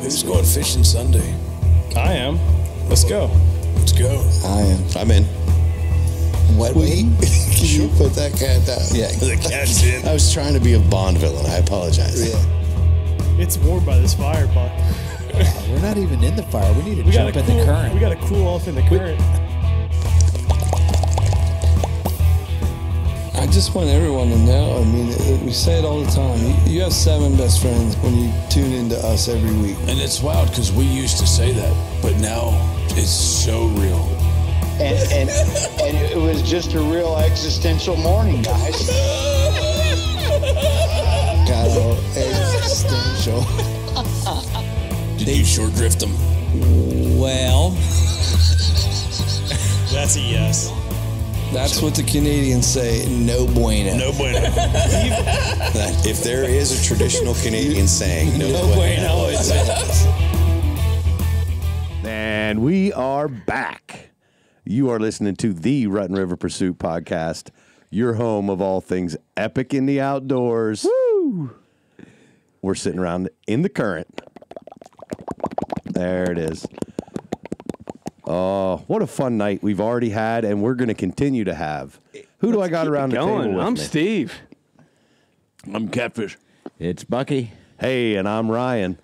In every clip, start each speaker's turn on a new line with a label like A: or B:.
A: Who's going fishing Sunday?
B: I am. Let's go.
A: Let's go.
C: I am.
D: I'm in.
C: What? Wait. Can you put that cat down?
D: Yeah.
A: The cat's in.
D: I was trying to be a Bond villain. I apologize.
C: Yeah.
B: It's warm by this fire, Buck.
E: We're not even in the fire. We need to jump in the current.
B: We got to cool off in the current.
C: I just want everyone to know, I mean, we say it all the time. You have 7 best friends when you tune into us every week.
A: And it's wild because we used to say that, but now it's so real.
F: And it was just a real existential morning, guys.
C: Got all existential.
A: Did you short drift them?
E: Well,
B: That's a yes.
C: That's what the Canadians say, no bueno.
A: No bueno.
D: If there is a traditional Canadian saying, no bueno. It's
G: And we are back. You are listening to the Rutten River Pursuit podcast, your home of all things epic in the outdoors. Woo! We're sitting around in the current. There it is. Oh, what a fun night we've already had, and we're going to continue to have. Who do I got around the table with
H: I'm
G: me?
H: Steve.
A: I'm Catfish.
E: it's Bucky.
G: Hey, and I'm Ryan.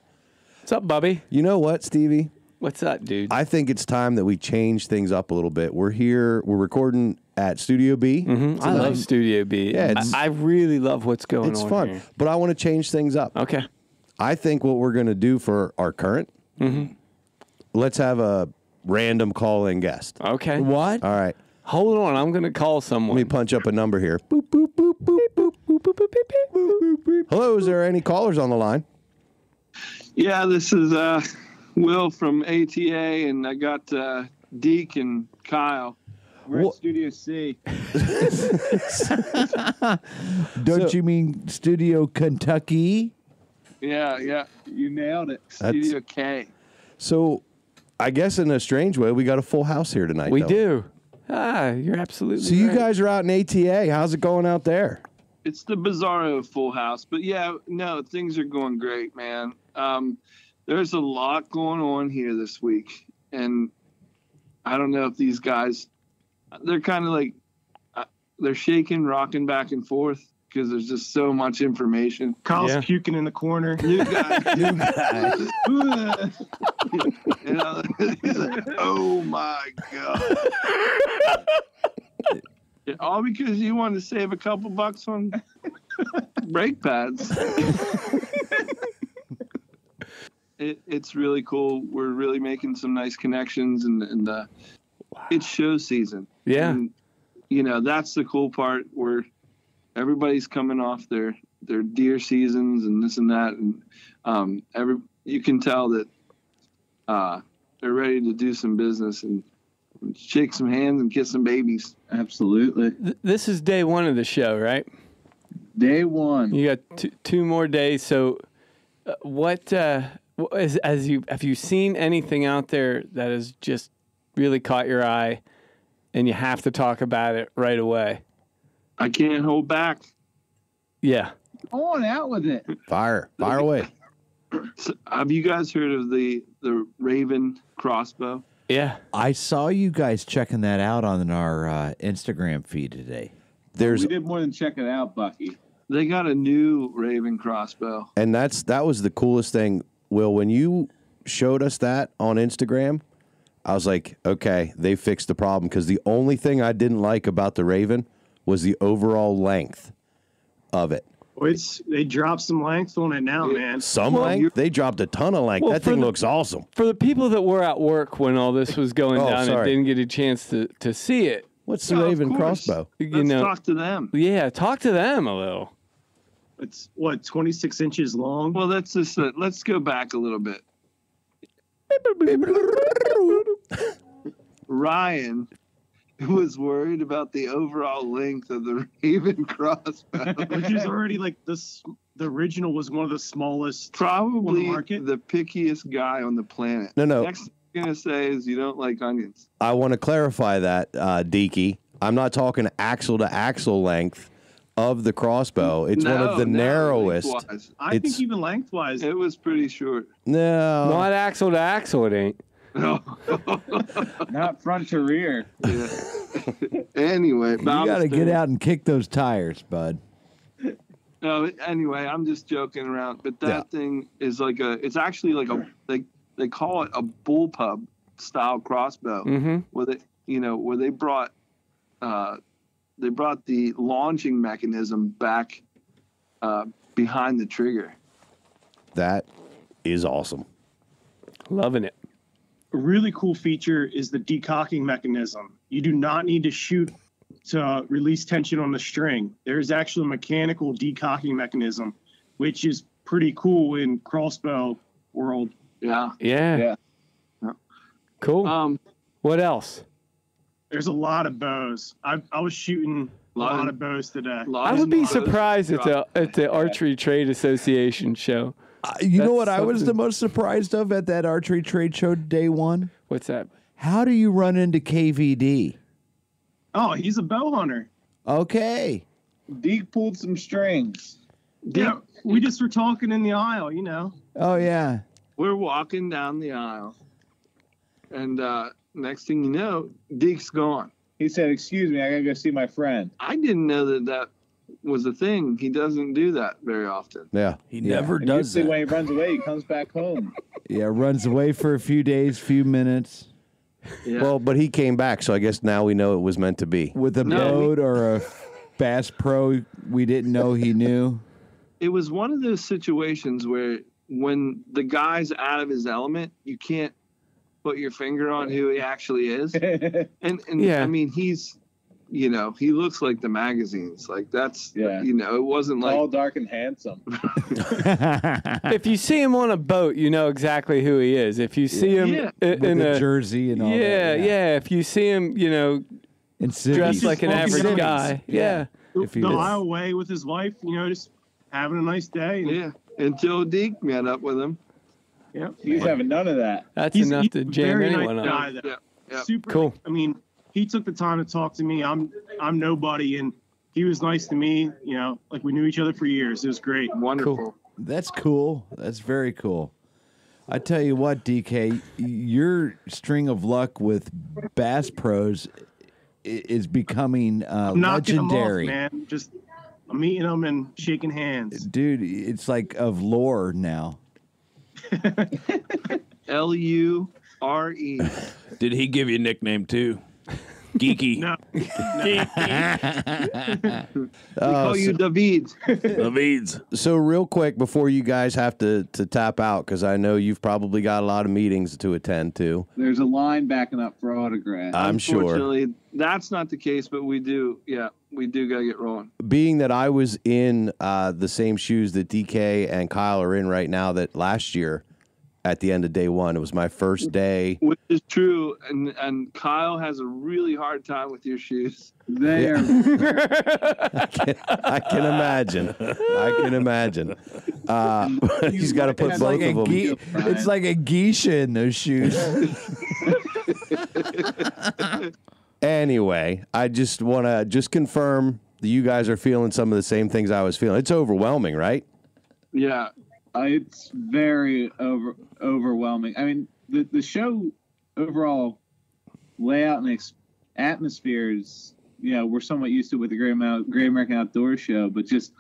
H: What's up, Bubby?
G: You know what, Stevie?
H: What's up, dude?
G: I think it's time that we change things up a little bit. We're recording at Studio B.
H: I love Studio B.
G: Yeah,
H: I really love what's going
G: It's
H: on
G: fun,
H: here.
G: but I want to change things up.
H: Okay.
G: I think what we're going to do for our current, let's have a random call-in guest.
H: Okay.
E: What?
G: All right.
H: Hold on. I'm going to call someone.
G: Let me punch up a number here. Boop, boop, boop, boop, boop, boop, boop, boop, boop, boop, boop. Hello, is there any callers on the line?
I: Yeah, this is Will from ATA, and I got Deke and Kyle. We're at Studio C.
E: Don't you mean Studio Kentucky?
I: Yeah, you nailed it. Studio K.
G: So, I guess in a strange way, we got a full house here tonight.
H: We
G: though.
H: do. You're absolutely
G: So you
H: right.
G: guys are out in ATA. How's it going out there?
I: It's the bizarro of Full House, but yeah, no, things are going great, man. There's a lot going on here this week, and I don't know if these guys, they're kind of like, they're shaking, rocking back and forth because there's just so much information.
B: Kyle's puking in the corner.
I: New guy. You know, he's like, oh my God. All because you wanted to save a couple bucks on brake pads. It's really cool. We're really making some nice connections, and it's show season.
H: Yeah.
I: And, you know, that's the cool part where everybody's coming off their deer seasons and this and that. And you can tell that they're ready to do some business and shake some hands and kiss some babies.
F: Absolutely.
H: This is day one of the show, right?
F: Day one.
H: You got two more days. So, have you seen anything out there that has just really caught your eye, and you have to talk about it right away?
I: I can't hold back.
H: Yeah.
F: Go on out with it.
G: Fire away.
I: So, have you guys heard of the Raven crossbow?
H: Yeah.
E: I saw you guys checking that out on our Instagram feed today.
F: We did more than check it out, Bucky.
I: They got a new Raven crossbow.
G: And that was the coolest thing, Will. When you showed us that on Instagram, I was like, okay, they fixed the problem, because the only thing I didn't like about the Raven was the overall length of it.
B: They dropped some length on it now, man.
G: Length? They dropped a ton of length.
H: Well,
G: that thing looks awesome.
H: For the people that were at work when all this was going down and
G: sorry.
H: didn't get a chance to see it.
G: What's the Raven crossbow?
I: Let's talk to them.
H: Yeah, talk to them a little.
B: It's, 26 inches long?
I: Well, let's go back a little bit. Ryan was worried about the overall length of the Raven crossbow.
B: Which is already like this. The original was one of the smallest.
I: Probably
B: on the market.
I: the pickiest guy on the planet.
G: No.
I: Next thing I'm going to say is you don't like onions.
G: I want to clarify that, Deaky. I'm not talking axle to axle length. of the crossbow. It's one of the narrowest.
I: lengthwise.
B: I think even lengthwise.
I: It was pretty short.
G: No.
H: Not axle to axle, it ain't.
I: No.
F: Not front to rear.
I: Yeah. Anyway,
E: You got to get out and kick those tires, bud.
I: No, anyway, I'm just joking around, but that thing is like it's actually like they call it a bullpup style crossbow, where they brought the launching mechanism back behind the trigger.
G: That is awesome.
H: Loving it.
B: A really cool feature is the decocking mechanism. You do not need to shoot to release tension on the string. There's actually a mechanical decocking mechanism, which is pretty cool in crossbow world.
H: Yeah. Cool. What else?
B: There's a lot of bows. I was shooting a lot of bows today.
H: I would be surprised at the Archery Trade Association show.
E: You know what I was the most surprised of at that archery trade show day one?
H: What's that?
E: How do you run into KVD?
B: Oh, he's a bow hunter.
E: Okay.
F: Deke pulled some strings.
B: Yeah, we just were talking in the aisle, you know.
E: Oh, yeah.
I: We're walking down the aisle, and next thing you know, Deke's gone.
F: He said, "Excuse me, I gotta go see my friend."
I: I didn't know that was a thing. He doesn't do that very often.
G: Yeah.
E: He never
F: And
E: does
F: usually
E: that.
F: when he runs away, he comes back home.
E: Yeah, runs away for a few days, few minutes.
I: Yeah.
G: Well, but he came back, so I guess now we know it was meant to be.
E: With a boat or a Bass Pro we didn't know he knew.
I: It was one of those situations where when the guy's out of his element, you can't put your finger on who he actually is. And
H: Yeah.
I: I mean, he's, he looks like the magazines. Like that's, it wasn't like
F: Tall, dark, and handsome.
H: If you see him on a boat, you know exactly who he is. If you see him
E: With
H: in
E: a
H: a
E: jersey and all that.
H: yeah. If you see him,
E: In
H: dressed like an
B: Civvies.
H: average guy, yeah.
E: If he
B: the
E: is.
B: aisle away with his wife, just having a nice day. And,
I: until Deke met up with him.
B: yeah.
F: He's having none of that.
H: That's
B: He's
H: enough
B: a
H: to jam
B: very
H: anyone
B: nice
H: up.
B: guy, though.
I: Yeah.
B: Super
H: Cool.
B: I mean, he took the time to talk to me. I'm nobody, and he was nice to me. Like we knew each other for years. It was great.
I: Wonderful.
H: Cool.
E: That's cool. That's very cool. I tell you what, DK, your string of luck with Bass Pros is becoming
B: Knocking them off,
E: legendary.
B: man. Just I'm meeting them and shaking hands.
E: Dude, it's like of lore now.
I: Lure.
A: Did he give you a nickname too? Geeky.
B: No.
I: We call you David.
A: Davids.
G: So real quick before you guys have to tap out, because I know you've probably got a lot of meetings to attend to.
F: There's a line backing up for autographs.
G: I'm sure.
I: Unfortunately, that's not the case, but we do got to get rolling.
G: Being that I was in the same shoes that DK and Kyle are in right now, that last year at the end of day one, it was my first day.
I: Which is true, and Kyle has a really hard time with your shoes.
F: They are.
G: I can imagine. He's got to put
E: It's
G: both
E: like,
G: of them.
E: it's like a geisha in those shoes.
G: Anyway, I just want to confirm that you guys are feeling some of the same things I was feeling. It's overwhelming, right?
I: Yeah.
F: It's very overwhelming. I mean, the show overall layout and atmosphere is, we're somewhat used to with the Great American Outdoor Show, but just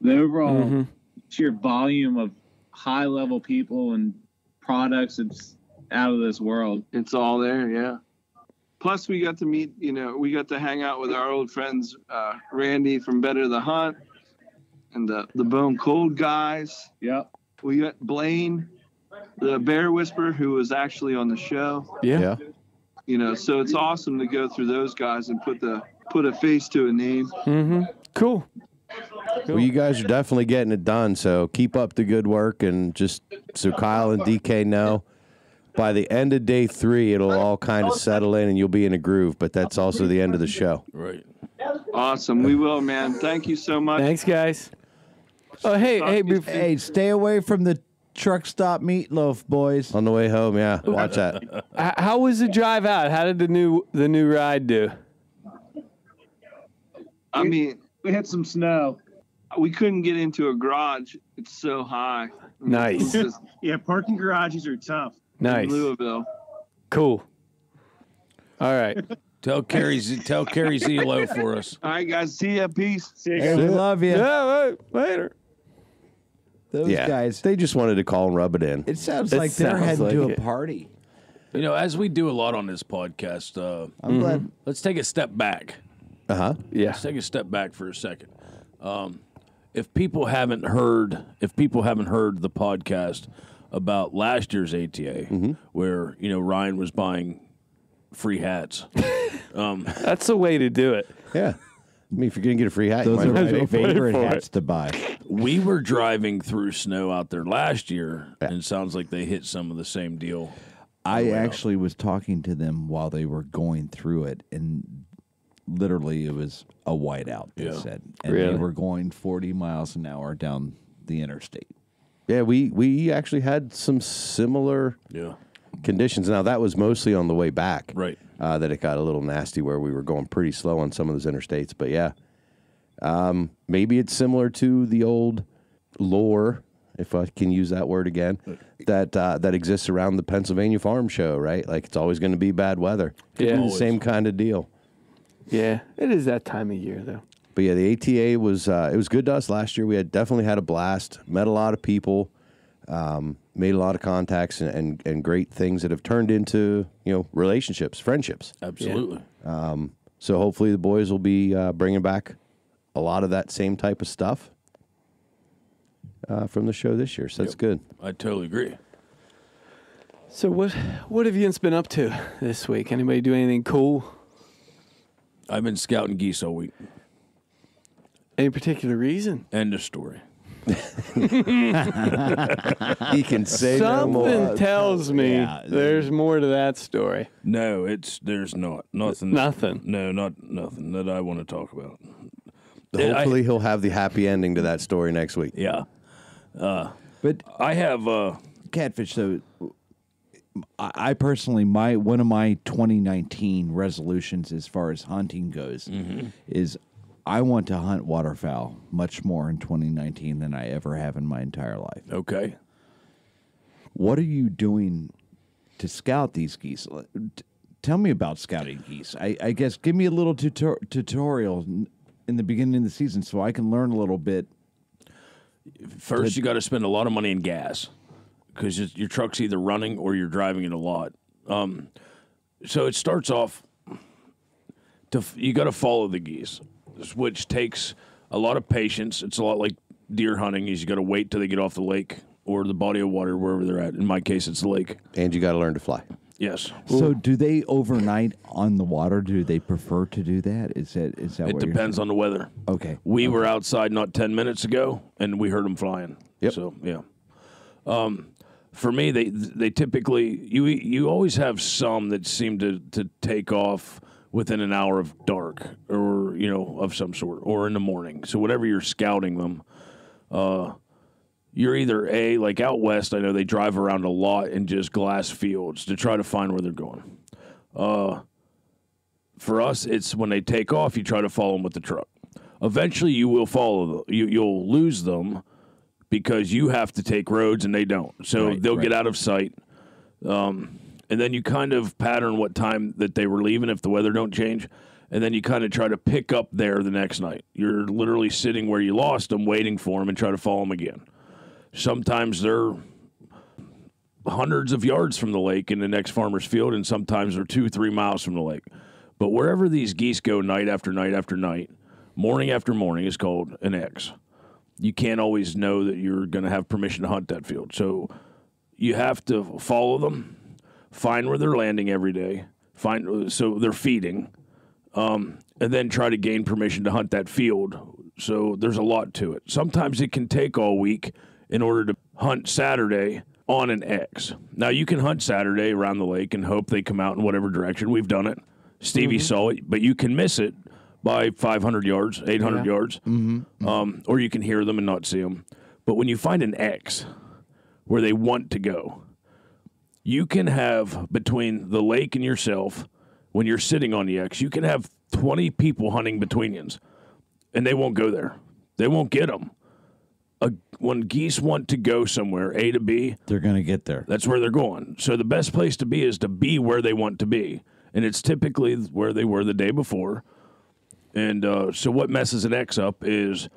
F: the overall sheer volume of high level people and products, it's out of this world.
I: It's all there, yeah. Plus, we got to meet, we got to hang out with our old friends, Randy from Better the Hunt, and the Bone Cold guys.
F: Yep.
I: We got Blaine, the Bear Whisperer, who was actually on the show.
H: Yeah.
I: So it's awesome to go through those guys and put a face to a name.
H: Mm-hmm. Cool.
G: Well, you guys are definitely getting it done, so keep up the good work, and just so Kyle and DK know, by the end of day 3, it'll all kind of settle in and you'll be in a groove, but that's also the end of the show.
A: Right.
I: Awesome. We will, man. Thank you so much.
H: Thanks, guys. Oh, hey,
E: stay away from the truck stop meatloaf, boys.
G: On the way home, yeah, watch that.
H: how was the drive out? How did the new ride do?
I: I mean,
F: We had some snow.
I: We couldn't get into a garage. It's so high.
H: Nice.
I: It's just
B: Yeah, parking garages are tough.
H: Nice.
I: Louisville.
H: Cool. All right.
A: Tell Carrie hello for us.
I: All right, guys. See ya. Peace.
B: See you
E: Hey,
B: guys.
E: we love you.
H: Yeah, later.
E: Those guys.
G: They just wanted to call and rub it in.
E: It sounds
H: It
E: like they're
H: sounds
E: heading
H: like
E: to
H: it.
E: a party.
A: You know, as we do a lot on this podcast,
E: I'm glad.
A: let's take a step back.
H: Yeah.
A: Let's take a step back for a second. If people haven't heard the podcast about last year's ATA, where Ryan was buying free hats,
H: That's the way to do it.
G: Yeah. I mean, if you're going to get a free hat, you
E: Those
G: might
E: are
G: as
E: my
G: well.
E: favorite
H: for
E: hats to buy.
A: we were driving through snow out there last year, and it sounds like they hit some of the same deal.
E: I actually was talking to them while they were going through it, and literally it was a whiteout, they said. And they
H: Really?
E: were going 40 miles an hour down the interstate.
G: Yeah, we actually had some similar
A: Yeah,
G: conditions. Now, that was mostly on the way back.
A: right.
G: That it got a little nasty where we were going pretty slow on some of those interstates. But yeah, maybe it's similar to the old lore, if I can use that word again, that exists around the Pennsylvania Farm Show, right? Like it's always going to be bad weather.
H: Yeah.
G: The same kind of deal.
H: Yeah. It is that time of year, though.
G: But yeah, the ATA was it was good to us last year. We had definitely had a blast, met a lot of people, made a lot of contacts, and great things that have turned into relationships, friendships.
A: Absolutely.
G: So hopefully the boys will be bringing back a lot of that same type of stuff from the show this year. So that's good.
A: I totally agree.
H: So what have you been up to this week? Anybody do anything cool?
A: I've been scouting geese all week.
H: Any particular reason?
A: End of story.
G: He can say no more.
H: Something tells me
E: Yeah.
H: there's more to that story.
A: No, there's not nothing.
H: Nothing.
A: No, not nothing that I want to talk about.
G: Hopefully he'll have the happy ending to that story next week.
A: Yeah,
E: But
A: I have.
E: Catfish, though, I personally, one of my 2019 resolutions as far as hunting goes is I want to hunt waterfowl much more in 2019 than I ever have in my entire life.
A: Okay.
E: What are you doing to scout these geese? Tell me about scouting geese. I guess give me a little tutorial in the beginning of the season so I can learn a little bit.
A: First, you got to spend a lot of money in gas because your truck's either running or you're driving it a lot. So it starts off. You got to follow the geese, which takes a lot of patience. It's a lot like deer hunting. Is you got to wait till they get off the lake or the body of water wherever they're at. In my case, it's the lake.
G: And you got to learn to fly.
A: Yes.
E: So do they overnight on the water? Do they prefer to do that? Is that
A: It depends on the weather.
E: Okay.
A: We were outside not 10 minutes ago, and we heard them flying.
G: Yep.
A: So, yeah. For me, they typically, you always have some that seem to take off within an hour of dark or, of some sort, or in the morning. So whatever you're scouting them, you're either like out west, I know they drive around a lot in just glass fields to try to find where they're going. For us, it's when they take off, you try to follow them with the truck. Eventually, you will follow them. You'll lose them because you have to take roads and they don't. So they'll get out of sight. And then you kind of pattern what time that they were leaving if the weather don't change. And then you kind of try to pick up there the next night. You're literally sitting where you lost them, waiting for them, and try to follow them again. Sometimes they're hundreds of yards from the lake in the next farmer's field, and sometimes they're 2-3 miles from the lake. But wherever these geese go night after night after night, morning after morning is called an X. You can't always know that you're going to have permission to hunt that field. So you have to follow them, find where they're landing every day, so they're feeding, and then try to gain permission to hunt that field. So there's a lot to it. Sometimes it can take all week in order to hunt Saturday on an X. Now, you can hunt Saturday around the lake and hope they come out in whatever direction. We've done it. Stevie saw it, but you can miss it by 500 yards, 800 yards, or you can hear them and not see them. But when you find an X where they want to go, you can have, between the lake and yourself, when you're sitting on the X, you can have 20 people hunting between you. and they won't go there. They won't get them. When geese want to go somewhere, A to B,
E: they're going to get there.
A: That's where they're going. So the best place to be is to be where they want to be. And it's typically where they were the day before. And so what messes an X up is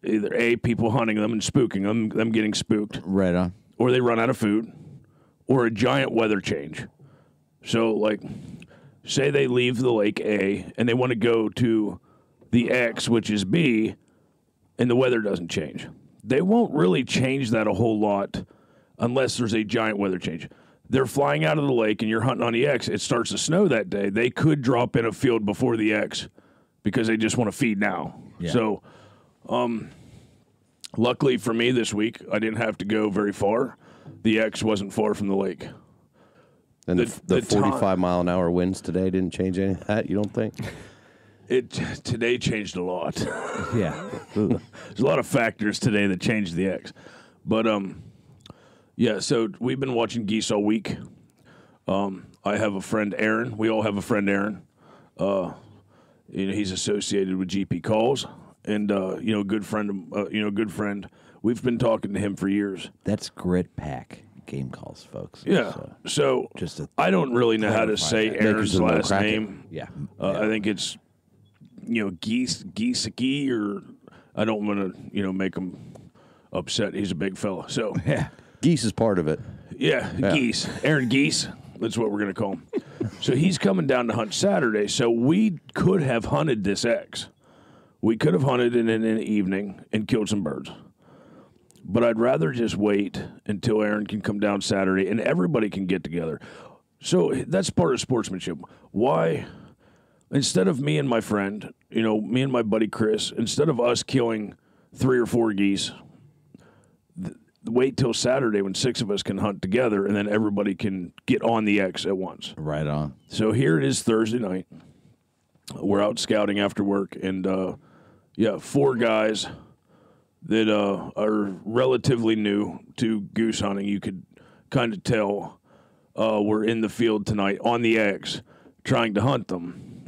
A: either A, people hunting them and spooking them getting spooked.
E: Right on.
A: Or they run out of food, or a giant weather change. So, like, say they leave the lake A and they want to go to the X, which is B, and the weather doesn't change. They won't really change that a whole lot unless there's a giant weather change. They're flying out of the lake and you're hunting on the X. It starts to snow that day. They could drop in a field before the X because they just want to feed now. Yeah. So, luckily for me this week, I didn't have to go very far. The X wasn't far from the lake.
G: And the 45-mile-an-hour winds today didn't change any of that, you don't think?
A: Today changed a lot.
E: Yeah.
A: There's a lot of factors today that changed the X. But, yeah, so we've been watching geese all week. I have a friend, Aaron. We all have a friend, Aaron. He's associated with GP Calls. And, good friend. We've been talking to him for years.
E: That's Grit Pack Game Calls, folks.
A: Yeah. So I don't really know how to say Aaron's last name.
E: Yeah.
A: I think it's, Geeseke, or I don't want to, make him upset. He's a big fella. So
E: yeah.
G: Geese is part of it.
A: Yeah, Geese. Aaron Geese. That's what we're going to call him. So he's coming down to hunt Saturday. So we could have hunted this X. We could have hunted it in an evening and killed some birds. But I'd rather just wait until Aaron can come down Saturday and everybody can get together. So that's part of sportsmanship. Why, instead of me and my friend, me and my buddy Chris, instead of us killing 3 or 4 geese, wait till Saturday when 6 of us can hunt together and then everybody can get on the X at once.
E: Right on.
A: So here it is Thursday night. We're out scouting after work, and 4 guys that are relatively new to goose hunting. You could kind of tell we're in the field tonight on the X trying to hunt them.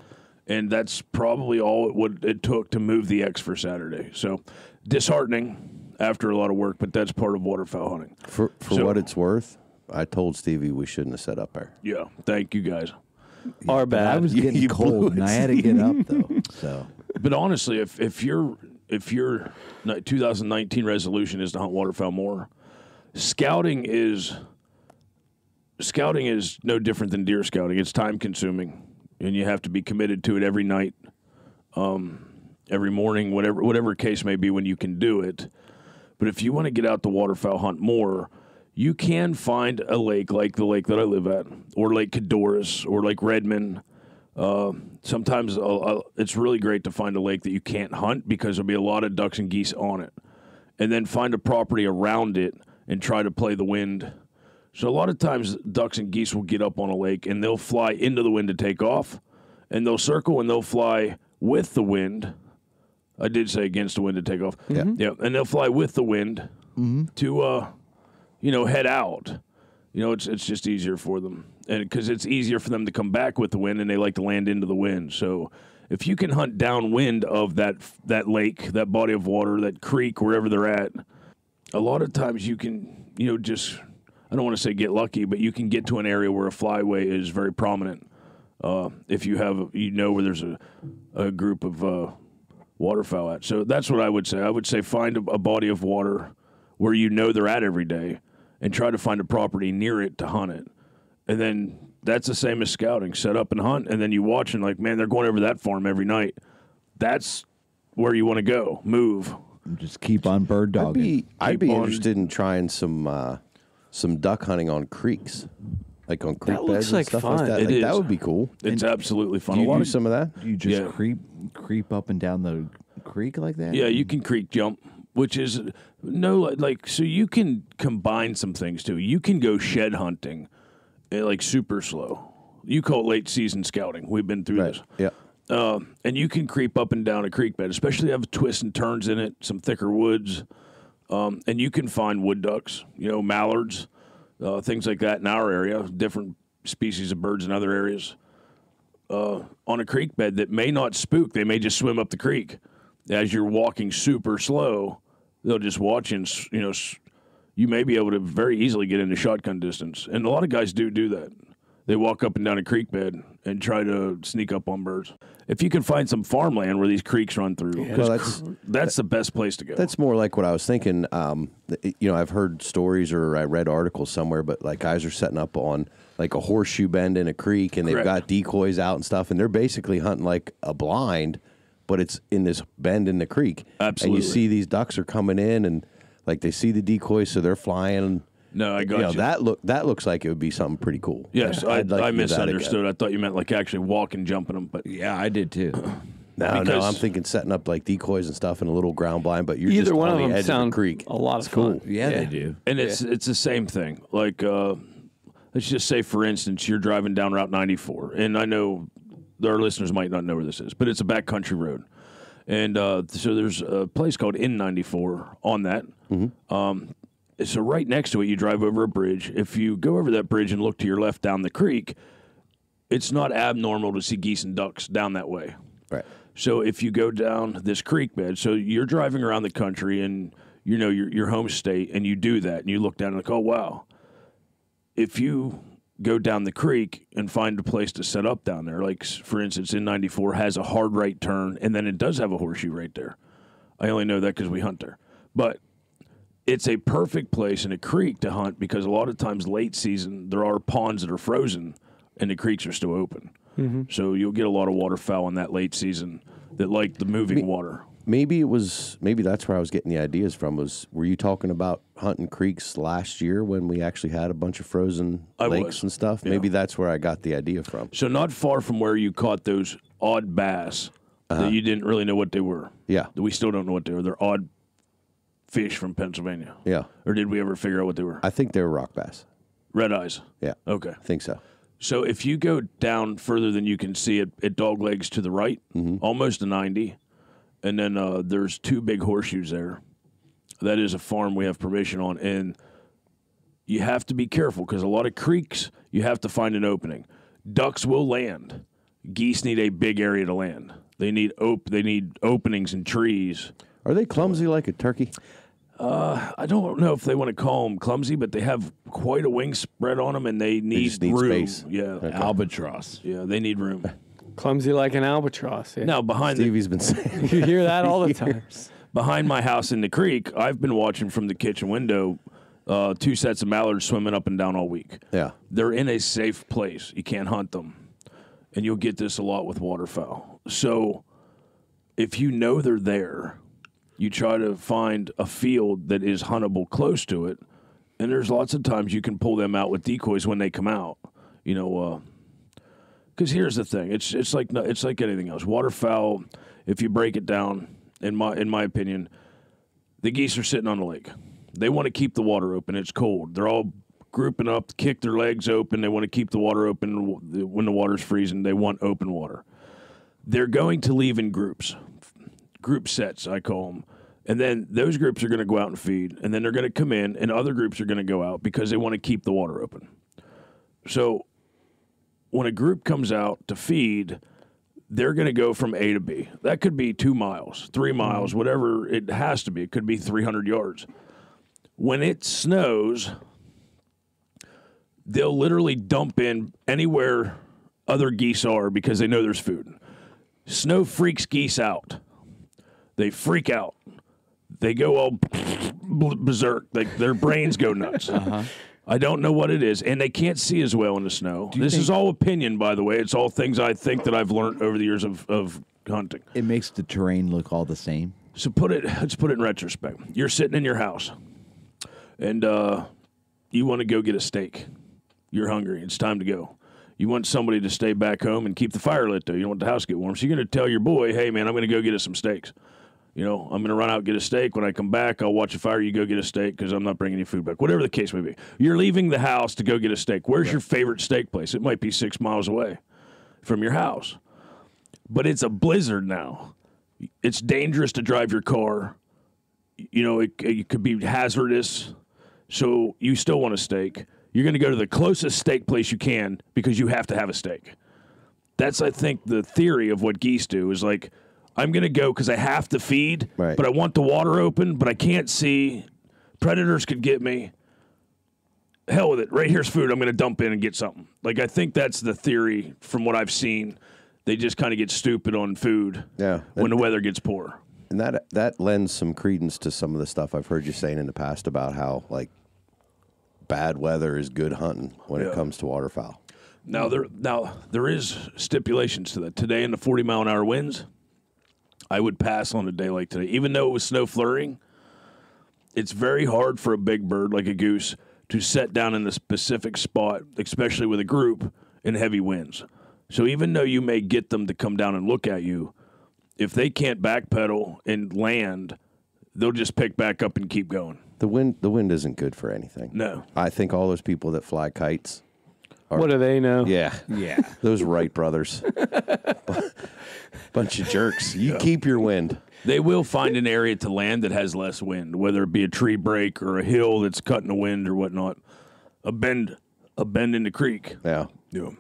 A: And that's probably all it took to move the X for Saturday. So disheartening after a lot of work, but that's part of waterfowl hunting.
G: For what it's worth, I told Stevie we shouldn't have set up there.
A: Yeah, thank you guys.
H: Our bad.
E: I was getting cold, and I had to get up though. So,
A: but honestly, if your 2019 resolution is to hunt waterfowl more, scouting is no different than deer scouting. It's time consuming, and you have to be committed to it every night, every morning, whatever case may be when you can do it. But if you want to get out to waterfowl hunt more, you can find a lake like the lake that I live at, or Lake Cadorus, or Lake Redmond. Sometimes it's really great to find a lake that you can't hunt because there'll be a lot of ducks and geese on it. And then find a property around it and try to play the wind. So a lot of times ducks and geese will get up on a lake and they'll fly into the wind to take off. And they'll circle and they'll fly with the wind. I did say against the wind to take off.
G: Yeah.
A: Yeah. And they'll fly with the wind to head out. It's just easier for them, and because it's easier for them to come back with the wind, and they like to land into the wind. So if you can hunt downwind of that lake, that body of water, that creek, wherever they're at, a lot of times you can, just, I don't want to say get lucky, but you can get to an area where a flyway is very prominent. If you have, where there's a group of waterfowl at. So that's what I would say. I would say find a body of water where they're at every day, and try to find a property near it to hunt it. And then that's the same as scouting. Set up and hunt, and then you watch and like, man, they're going over that farm every night. That's where you want to go. Move.
E: Just keep on bird dogging.
G: I'd be interested in trying some duck hunting on creeks, like on creek beds and stuff like that. That would be cool.
A: It's absolutely fun.
G: Do you do some of that?
E: Do you just creep up and down the creek like that?
A: Yeah, you can creek jump. Which is so you can combine some things too. You can go shed hunting, like super slow. You call it late season scouting. We've been through this.
G: Yeah.
A: And you can creep up and down a creek bed, especially have twists and turns in it, some thicker woods. And you can find wood ducks, mallards, things like that in our area, different species of birds in other areas. On a creek bed that may not spook. They may just swim up the creek. as you're walking super slow, they'll just watch and, you may be able to very easily get into shotgun distance. And a lot of guys do that. They walk up and down a creek bed and try to sneak up on birds. If you can find some farmland where these creeks run through, that's the best place to go.
G: That's more like what I was thinking. I've heard stories or I read articles somewhere, but like guys are setting up on like a horseshoe bend in a creek, and they've got decoys out and stuff, and they're basically hunting like a blind, but it's in this bend in the creek.
A: Absolutely.
G: And you see these ducks are coming in, and like they see the decoys, so they're flying.
A: No, I got you.
G: That looks like it would be something pretty cool.
A: Yes, I misunderstood. I thought you meant like actually walking, jumping them. But
E: yeah, I did too.
G: No, I'm thinking setting up like decoys and stuff in a little ground blind, but you're
H: either
G: just
H: one
G: on
H: of them
G: the edge
H: sound
G: of the creek.
H: A lot of fun.
E: Cool. Yeah, they do.
A: And it's the same thing. Like let's just say, for instance, you're driving down Route 94, and I know our listeners might not know where this is, but it's a backcountry road. And so there's a place called N94 on that. Mm-hmm. So right next to it, you drive over a bridge. If you go over that bridge and look to your left down the creek, it's not abnormal to see geese and ducks down that way.
G: Right.
A: So if you go down this creek bed, so you're driving around the country and your home state, and you do that, and you look down and like, oh, wow. If you go down the creek and find a place to set up down there, like, for instance, N94 has a hard right turn, and then it does have a horseshoe right there. I only know that because we hunt there. But it's a perfect place in a creek to hunt because a lot of times late season there are ponds that are frozen and the creeks are still open. Mm-hmm. So you'll get a lot of waterfowl in that late season that like the moving water.
G: Maybe that's where I was getting the ideas from. Were you talking about hunting creeks last year when we actually had a bunch of frozen lakes and stuff? Yeah. Maybe that's where I got the idea from.
A: So not far from where you caught those odd bass that you didn't really know what they were.
G: Yeah.
A: We still don't know what they were. They're odd fish from Pennsylvania.
G: Yeah.
A: Or did we ever figure out what they were?
G: I think they were rock bass.
A: Red eyes.
G: Yeah.
A: Okay.
G: I think so.
A: So if you go down further than you can see at dog legs to the right, almost to 90, and then there's two big horseshoes there. That is a farm we have permission on, and you have to be careful because a lot of creeks, you have to find an opening. Ducks will land. Geese need a big area to land. They need openings in trees.
G: Are they clumsy like a turkey?
A: I don't know if they want to call them clumsy, but they have quite a wing spread on them, and they need room.
G: Space.
A: Yeah,
E: okay. Albatross.
A: Yeah, they need room.
H: Clumsy like an albatross. Yeah.
A: Now
G: Stevie's been saying
H: you hear that all the time.
A: Behind my house in the creek, I've been watching from the kitchen window 2 sets of mallards swimming up and down all week.
G: Yeah,
A: they're in a safe place. You can't hunt them, and you'll get this a lot with waterfowl. So if you know they're there, you try to find a field that is huntable close to it, and there's lots of times you can pull them out with decoys when they come out. Because here's the thing: it's like anything else. Waterfowl, if you break it down, in my opinion, the geese are sitting on the lake. They want to keep the water open. It's cold. They're all grouping up, kick their legs open. They want to keep the water open when the water's freezing. They want open water. They're going to leave in groups. Group sets, I call them. And then those groups are going to go out and feed, and then they're going to come in, and other groups are going to go out because they want to keep the water open. So when a group comes out to feed, they're going to go from A to B. That could be 2 miles, 3 miles, whatever it has to be. It could be 300 yards. When it snows, they'll literally dump in anywhere other geese are because they know there's food. Snow freaks geese out. They freak out. They go all berserk. Their brains go nuts. I don't know what it is, and they can't see as well in the snow. This is all opinion, by the way. It's all things I think that I've learned over the years of hunting.
E: It makes the terrain look all the same.
A: So let's put it in retrospect. You're sitting in your house, and you want to go get a steak. You're hungry. It's time to go. You want somebody to stay back home and keep the fire lit, though. You don't want the house to get warm. So you're going to tell your boy, hey, man, I'm going to go get us some steaks. I'm going to run out and get a steak. When I come back, I'll watch a fire. You go get a steak because I'm not bringing any food back. Whatever the case may be. You're leaving the house to go get a steak. Where's your favorite steak place? It might be 6 miles away from your house. But it's a blizzard now. It's dangerous to drive your car. It could be hazardous. So you still want a steak. You're going to go to the closest steak place you can because you have to have a steak. That's, I think, the theory of what geese do is like, I'm going to go because I have to feed,
G: Right.
A: but I want the water open, but I can't see. Predators could get me. Hell with it. Right here's food. I'm going to dump in and get something. Like, I think that's the theory from what I've seen. They just kind of get stupid on food when the weather gets poor.
G: And that lends some credence to some of the stuff I've heard you saying in the past about how, like, bad weather is good hunting when it comes to waterfowl.
A: Now there is stipulations to that. Today in the 40-mile-an-hour winds, I would pass on a day like today. Even though it was snow flurrying, it's very hard for a big bird like a goose to set down in a specific spot, especially with a group in heavy winds. So even though you may get them to come down and look at you, if they can't backpedal and land, they'll just pick back up and keep going.
G: The wind isn't good for anything.
A: No.
G: I think all those people that fly kites
H: What do they know?
G: Yeah. Those Wright brothers. Bunch of jerks. You keep your wind.
A: They will find an area to land that has less wind, whether it be a tree break or a hill that's cutting the wind or whatnot. A bend in the creek.
G: Yeah.
H: Who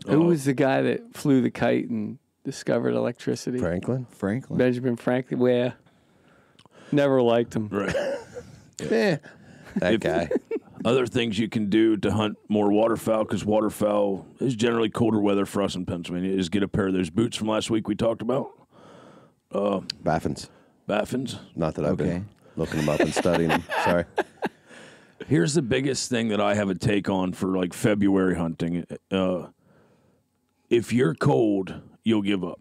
H: was the guy that flew the kite and discovered electricity?
G: Franklin.
H: Benjamin Franklin. Where? Never liked him.
A: Right.
G: That guy.
A: Other things you can do to hunt more waterfowl, because waterfowl is generally colder weather for us in Pennsylvania, is get a pair of those boots from last week we talked about.
G: Baffins.
A: Not
G: that I've been looking them up and studying them. Sorry.
A: Here's the biggest thing that I have a take on for like February hunting. If you're cold, you'll give up.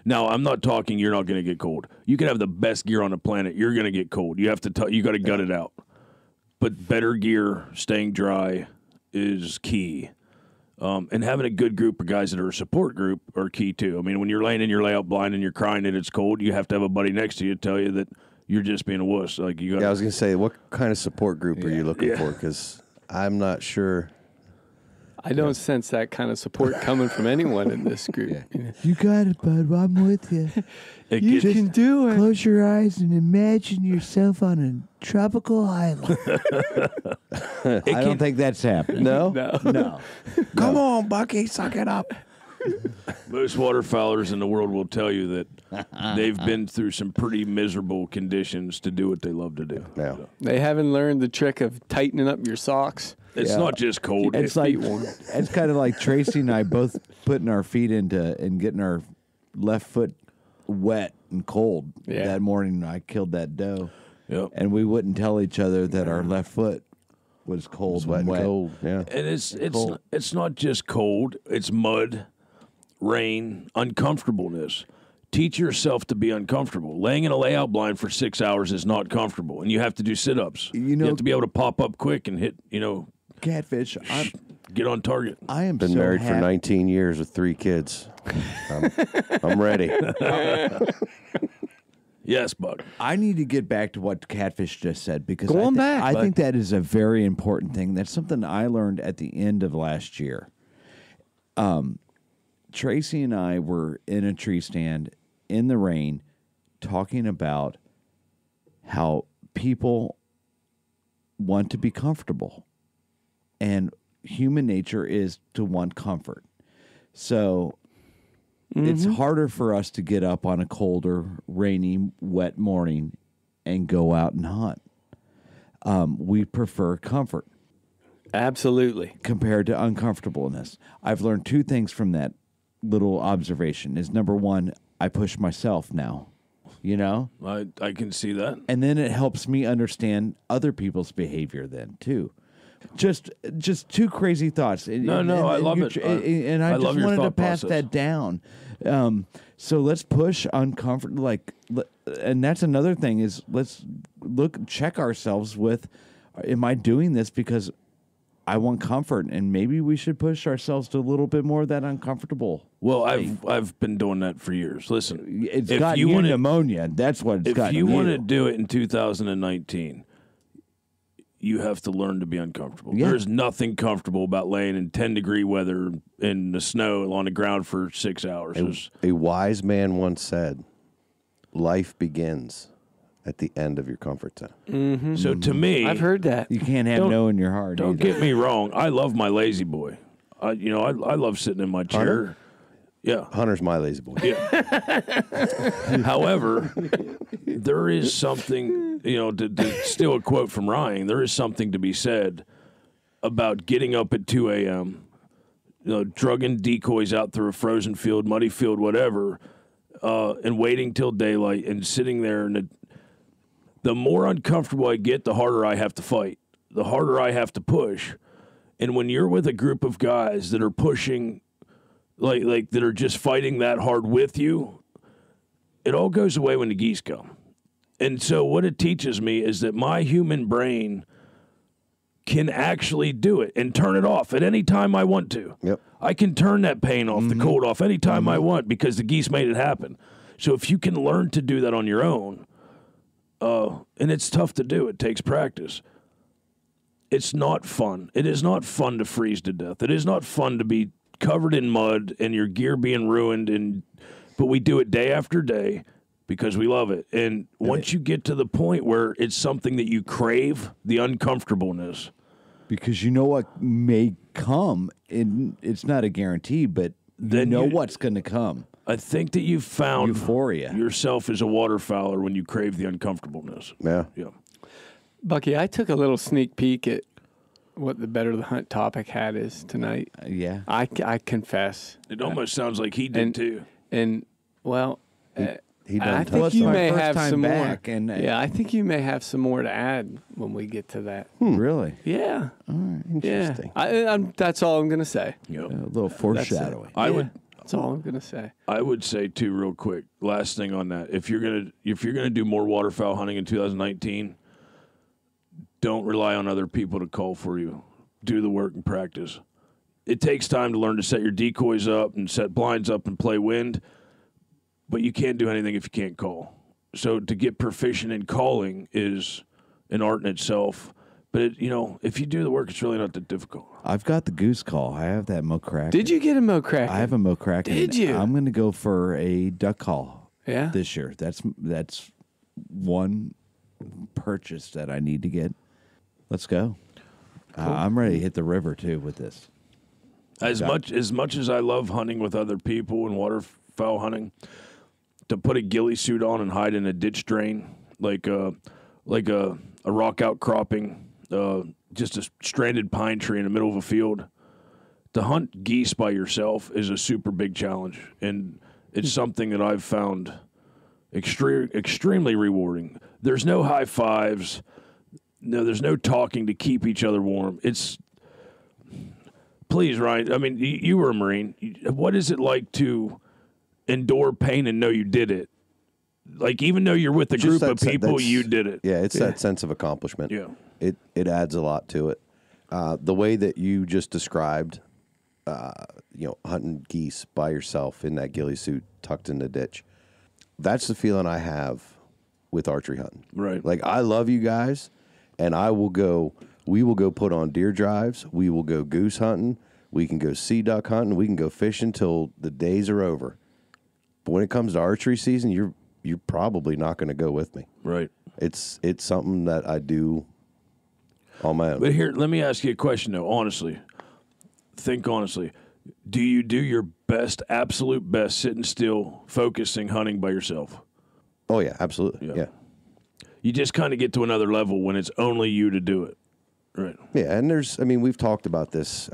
A: Now, I'm not talking you're not going to get cold. You can have the best gear on the planet. You're going to get cold. You have to you got to gut it out. But better gear, staying dry is key. And having a good group of guys that are a support group are key too. I mean, when you're laying in your layout blind and you're crying and it's cold, you have to have a buddy next to you to tell you that you're just being a wuss. Like you got.
G: Yeah, I was going to say, what kind of support group are you looking for? Because I'm not sure.
H: I don't sense that kind of support coming from anyone in this group.
E: You got it, bud. I'm with you.
H: You can do it.
E: Close your eyes and imagine yourself on a tropical island. I don't think that's happening.
G: No?
E: No.
G: Come on, Bucky, suck it up.
A: Most waterfowlers in the world will tell you that they've been through some pretty miserable conditions to do what they love to do.
G: Yeah.
H: They haven't learned the trick of tightening up your socks.
A: It's not just cold.
E: It's like it's kind of like Tracy and I both putting our feet into and getting our left foot wet and cold that morning. I killed that doe, and we wouldn't tell each other that our left foot was cold,
G: wet
E: and
G: and cold. Yeah,
A: and it's not just cold. It's mud, rain, uncomfortableness. Teach yourself to be uncomfortable. Laying in a layout blind for 6 hours is not comfortable, and you have to do sit-ups. You have to be able to pop up quick and hit.
E: Catfish.
A: Get on target.
E: I am
G: been
E: so
G: married for
E: happy.
G: 19 years with 3 kids. I'm ready.
A: Yes, Buck.
E: I need to get back to what Catfish just said because
H: I
E: think that is a very important thing. That's something I learned at the end of last year. Tracy and I were in a tree stand in the rain talking about how people want to be comfortable. And human nature is to want comfort. So it's harder for us to get up on a colder, rainy, wet morning and go out and hunt. We prefer comfort.
H: Absolutely.
E: Compared to uncomfortableness. I've learned 2 things from that little observation. Is number 1, I push myself now.
A: I can see that.
E: And then it helps me understand other people's behavior then too. Just 2 crazy thoughts.
A: I love it.
E: And I just wanted to pass that down. So let's push uncomfortable. And that's another thing is let's check ourselves with, am I doing this because I want comfort? And maybe we should push ourselves to a little bit more of that uncomfortable.
A: Well, I've been doing that for years. Listen,
E: it's got you pneumonia. That's what it's got.
A: If you want to do it in 2019, you have to learn to be uncomfortable.
E: Yeah.
A: There's nothing comfortable about laying in 10-degree weather in the snow on the ground for 6 hours.
G: A wise man once said, life begins at the end of your comfort zone.
H: Mm-hmm.
A: So to me,
H: I've heard that.
E: You can't have no in your heart.
A: Don't get me wrong. I love my lazy boy. I love sitting in my chair. Yeah.
G: Hunter's my lazy boy.
A: Yeah. However, there is something, to steal a quote from Ryan, there is something to be said about getting up at 2 a.m., drugging decoys out through a frozen field, muddy field, whatever, and waiting till daylight and sitting there. And the more uncomfortable I get, the harder I have to fight, the harder I have to push. And when you're with a group of guys that are pushing, like that are just fighting that hard with you, it all goes away when the geese come. And so what it teaches me is that my human brain can actually do it and turn it off at any time I want to.
G: Yep.
A: I can turn that pain off, the cold off anytime I want because the geese made it happen. So if you can learn to do that on your own, and it's tough to do, it takes practice. It's not fun. It is not fun to freeze to death. It is not fun to be covered in mud and your gear being ruined. But we do it day after day because we love it. And once you get to the point where it's something that you crave, the uncomfortableness.
E: Because you know what may come, and it's not a guarantee, but
A: then
E: you know what's going to come.
A: I think that you've found
E: euphoria
A: yourself as a waterfowler when you crave the uncomfortableness.
G: Yeah.
A: Yeah.
H: Bucky, I took a little sneak peek at what the Better the Hunt topic hat is tonight.
E: Yeah.
H: I confess.
A: It almost sounds like he did too.
H: And, well,
G: He
H: I
G: done
H: think you may
E: first
H: have
E: time
H: some
E: back,
H: more.
E: and,
H: yeah, I think you may have some more to add when we get to that.
E: Really?
H: Yeah.
G: Interesting.
H: Yeah. That's all I'm going to say.
A: Yep.
E: A little foreshadowing.
H: That's all I'm going to say.
A: I would say too, real quick. Last thing on that: if you're gonna do more waterfowl hunting in 2019, don't rely on other people to call for you. Do the work and practice. It takes time to learn to set your decoys up and set blinds up and play wind, but you can't do anything if you can't call. So to get proficient in calling is an art in itself. But if you do the work, it's really not that difficult.
E: I've got the goose call. I have that Mo Crack.
H: Did you get a Mo Crack?
E: I have a Mo Crack.
H: Did you?
E: I'm going to go for a duck call.
H: Yeah.
E: This year. That's one purchase that I need to get. Let's go. Cool. I'm ready to hit the river too with this.
A: As much as I love hunting with other people and waterfowl hunting, to put a ghillie suit on and hide in a ditch drain like a rock outcropping, just a stranded pine tree in the middle of a field, to hunt geese by yourself is a super big challenge, and it's something that I've found extremely rewarding. There's no high fives. No, there's no talking to keep each other warm. Please, Ryan, I mean, you were a Marine. What is it like to endure pain and know you did it? Like, even though you're with a group of people, you did it.
G: Yeah, it's that sense of accomplishment.
A: Yeah.
G: It adds a lot to it. The way that you just described, hunting geese by yourself in that ghillie suit tucked in the ditch, that's the feeling I have with archery hunting.
A: Right.
G: Like, I love you guys, and we will go put on deer drives. We will go goose hunting. We can go sea duck hunting. We can go fishing till the days are over. But when it comes to archery season, you're probably not going to go with me.
A: Right.
G: It's something that I do on my own.
A: But here, let me ask you a question, though, honestly. Think honestly. Do you do your best, absolute best, sitting still, focusing, hunting by yourself?
G: Oh, yeah, absolutely. Yeah.
A: You just kind of get to another level when it's only you to do it. Right.
G: Yeah, and we've talked about this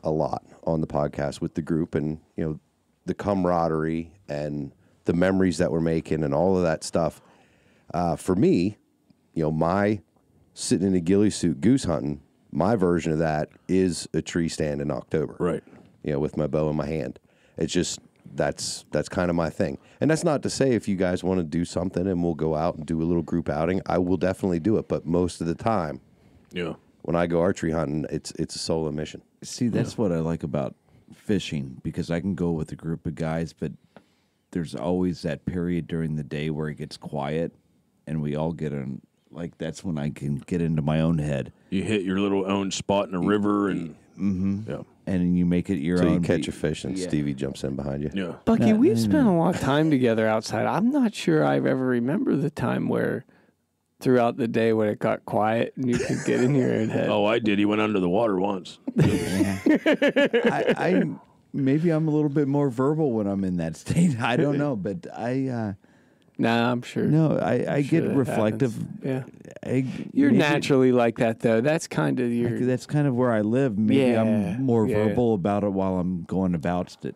G: a lot on the podcast with the group, and, the camaraderie and the memories that we're making and all of that stuff. For me, my sitting in a ghillie suit goose hunting, my version of that is a tree stand in October.
A: Right.
G: With my bow in my hand. It's just, that's kind of my thing. And that's not to say if you guys want to do something and we'll go out and do a little group outing, I will definitely do it. But most of the time, when I go archery hunting, it's a solo mission.
E: See, that's what I like about fishing, because I can go with a group of guys, but there's always that period during the day where it gets quiet and we all get in. Like, that's when I can get into my own head.
A: You hit your little own spot in a river and
E: and you make it your own.
G: So you catch a fish and Stevie jumps in behind you.
A: Yeah.
H: Bucky, we've spent a lot of time together outside. I'm not sure I've ever remember the time where throughout the day when it got quiet and you could get in your own head.
A: Oh, I did. He went under the water once.
E: maybe I'm a little bit more verbal when I'm in that state. I don't know, but
H: Nah, I'm sure.
E: No, I get
H: that
E: reflective.
H: happens. Yeah. You're naturally like that, though. That's kind of your...
E: That's kind of where I live. Maybe I'm more verbal about it while I'm going about it.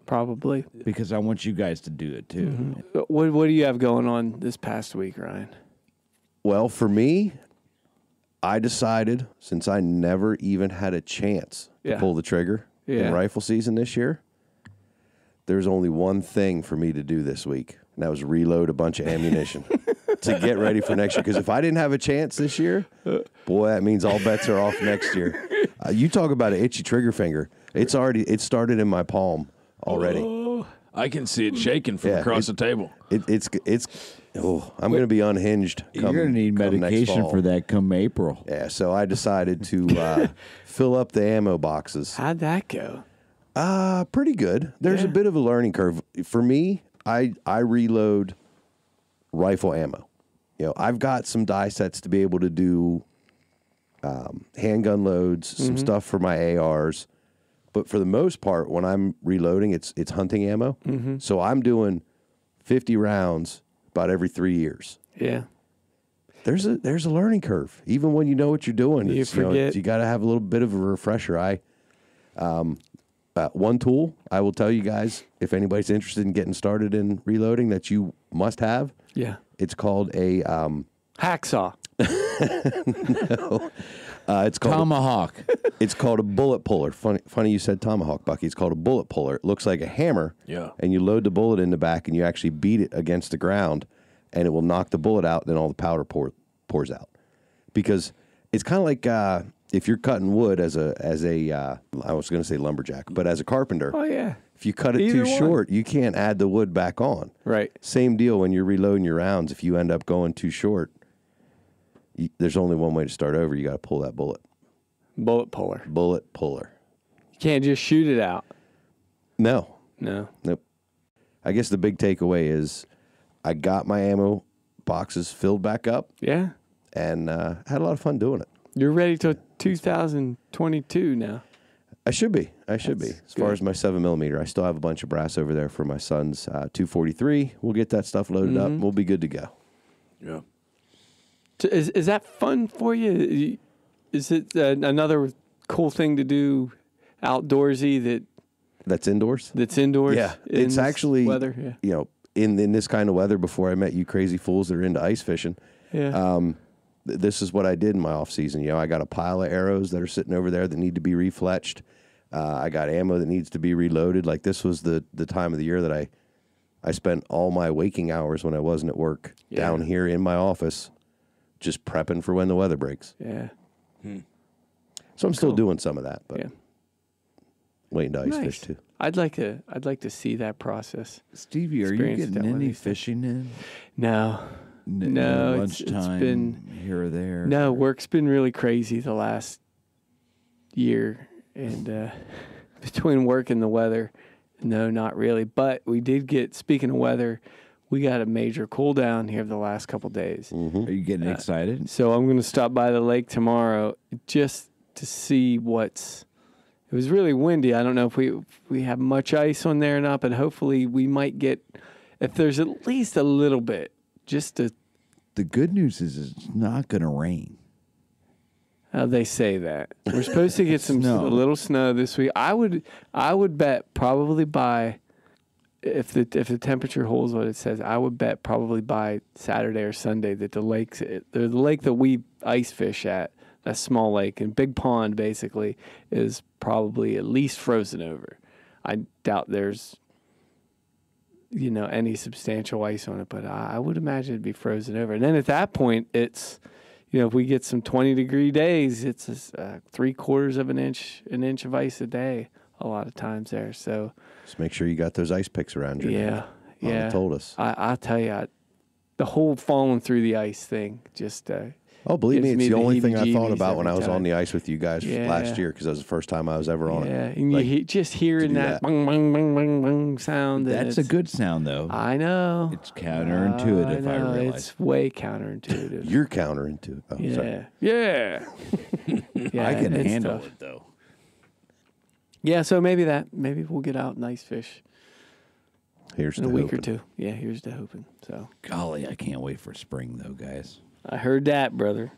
H: Probably.
E: Because I want you guys to do it, too.
H: Mm-hmm. What do you have going on this past week, Ryan?
G: Well, for me, I decided, since I never even had a chance to pull the trigger in rifle season this year, there's only one thing for me to do this week, and that was reload a bunch of ammunition to get ready for next year. Because if I didn't have a chance this year, boy, that means all bets are off next year. You talk about an itchy trigger finger. It started in my palm already.
A: Oh, I can see it shaking from across the table.
G: I'm going to be unhinged.
E: You're going to need medication for that come April.
G: Yeah, so I decided to fill up the ammo boxes.
H: How'd that go?
G: Pretty good. There's a bit of a learning curve. For me, I reload rifle ammo. You know, I've got some die sets to be able to do handgun loads, some stuff for my ARs. But for the most part, when I'm reloading, it's hunting ammo. Mm-hmm. So I'm doing 50 rounds about every 3 years.
H: Yeah.
G: There's a learning curve. Even when you know what you're doing,
H: you forget.
G: You got to have a little bit of a refresher. One tool I will tell you guys, if anybody's interested in getting started in reloading, that you must have.
H: Yeah.
G: It's called a
H: hacksaw.
G: No. It's called
E: tomahawk.
G: It's called a bullet puller. Funny you said tomahawk, Bucky. It's called a bullet puller. It looks like a hammer.
A: Yeah.
G: And you load the bullet in the back, and you actually beat it against the ground, and it will knock the bullet out. Then all the powder pours out. Because it's kind of like if you're cutting wood as a I was going to say lumberjack, but as a carpenter.
H: Oh yeah.
G: If you cut it too short, you can't add the wood back on.
H: Right.
G: Same deal when you're reloading your rounds. If you end up going too short, there's only one way to start over. You got to pull that bullet.
H: Bullet puller.
G: Bullet puller.
H: You can't just shoot it out.
G: No.
H: Nope.
G: I guess the big takeaway is I got my ammo boxes filled back up.
H: Yeah.
G: And had a lot of fun doing it.
H: You're ready till 2022 now.
G: I should be. As far as my 7mm, I still have a bunch of brass over there for my son's 243. We'll get that stuff loaded up. We'll be good to go.
A: Yeah.
H: Is that fun for you? Is it another cool thing to do outdoorsy
G: that's indoors?
H: That's indoors?
G: Yeah. It's actually,
H: weather. Yeah.
G: You know, in this kind of weather before I met you crazy fools that are into ice fishing.
H: Yeah.
G: This is what I did in my off season. You know, I got a pile of arrows that are sitting over there that need to be refletched. I got ammo that needs to be reloaded. Like this was the time of the year that I spent all my waking hours when I wasn't at work down here in my office, just prepping for when the weather breaks.
H: Yeah.
G: So I'm still doing some of that, but waiting to ice fish too.
H: I'd like to see that process.
E: Stevie, are you getting any fishing in?
H: No. No,
E: lunchtime,
H: it's been
E: here or there.
H: No, work's been really crazy the last year, and between work and the weather, no, not really. But we did get. Speaking of weather, we got a major cool down here the last couple days.
E: Are you getting excited?
H: So I'm going to stop by the lake tomorrow just to see what's. It was really windy. I don't know if we have much ice on there or not, but hopefully we might get. If there's at least a little bit. The
E: good news is it's not going to rain.
H: They say that we're supposed to get a little snow this week. I would bet probably by if the temperature holds what it says, I would bet probably by Saturday or Sunday that the lake that we ice fish at, that small lake and big pond basically, is probably at least frozen over. I doubt there's any substantial ice on it, but I would imagine it'd be frozen over. And then at that point, it's, if we get some 20-degree days, it's 3/4 of an inch of ice a day a lot of times there. So
G: just make sure you got those ice picks around you.
H: Yeah.
G: Mama told us.
H: I'll tell you, the whole falling through the ice thing just
G: believe me, it's the only thing I thought about when I was on the ice with you guys last year, because that was the first time I was ever on it.
H: Yeah, and you just hearing that bang, bang, bang, bang, bang sound.
E: That's a good sound, though.
H: I know.
E: It's counterintuitive, I realize.
H: It's way counterintuitive.
G: You're counterintuitive. Oh,
H: yeah.
G: sorry.
H: Yeah.
E: I can handle it, though.
H: Yeah, so maybe we'll get out nice fish
G: Here's
H: in
G: to
H: a week or
G: hoping.
H: two. Yeah, here's to hoping. So
E: Golly, I can't wait for spring though, guys.
H: I heard that, brother.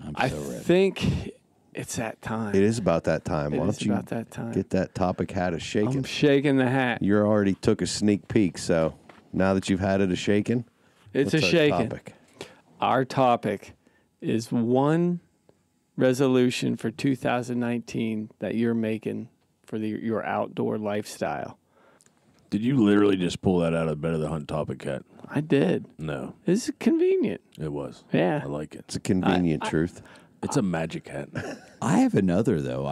E: I'm so ready.
H: think it's that time.
G: It is about that time. Why
H: It
G: don't
H: is
G: you
H: about that time.
G: get that topic hat a shaking?
H: I'm shaking the hat.
G: You already took a sneak peek, so now that you've had it a shaking,
H: It's
G: what's
H: a
G: our
H: shaking.
G: topic?
H: Our topic is one resolution for 2019 that you're making for your outdoor lifestyle.
A: Did you literally just pull that out of Better the Hunt topic hat?
H: I did.
A: No,
H: It's convenient.
A: it was.
H: Yeah.
A: I like it.
G: It's a convenient truth.
A: It's a magic hat.
E: I have another though.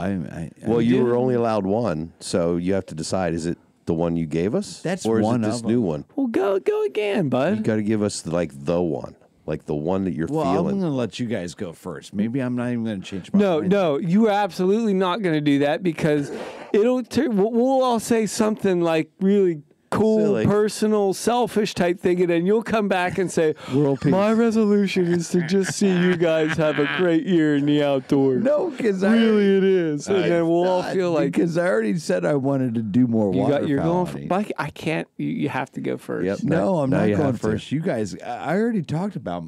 G: Well, you
H: do?
G: were only allowed one, so you have to decide: is it the one you gave us,
E: That's
G: or is
E: one
G: it this
E: of
G: new
E: them.
G: one?
H: Well, go again,
G: You
H: bud.
G: got to give us the one, like the one that you're
E: well, I'm
G: feeling.
E: going to let you guys go first. Maybe I'm not even going to change my mind.
H: No, you are absolutely not going to do that because we'll all say something like really cool,
G: Silly.
H: personal, selfish type thing, and then you'll come back and say,
E: World peace.
H: my resolution is to just see you guys have a great year in the outdoors.
E: No, because
H: Really it is. And then we'll all feel like
E: because I already said I wanted to do more
H: you're going for,
E: waterfowl.
H: but I can't, you have to go first.
G: Yep.
E: No, I'm
G: Now
E: not
G: you
E: going
G: have to.
E: first. You guys, I already talked about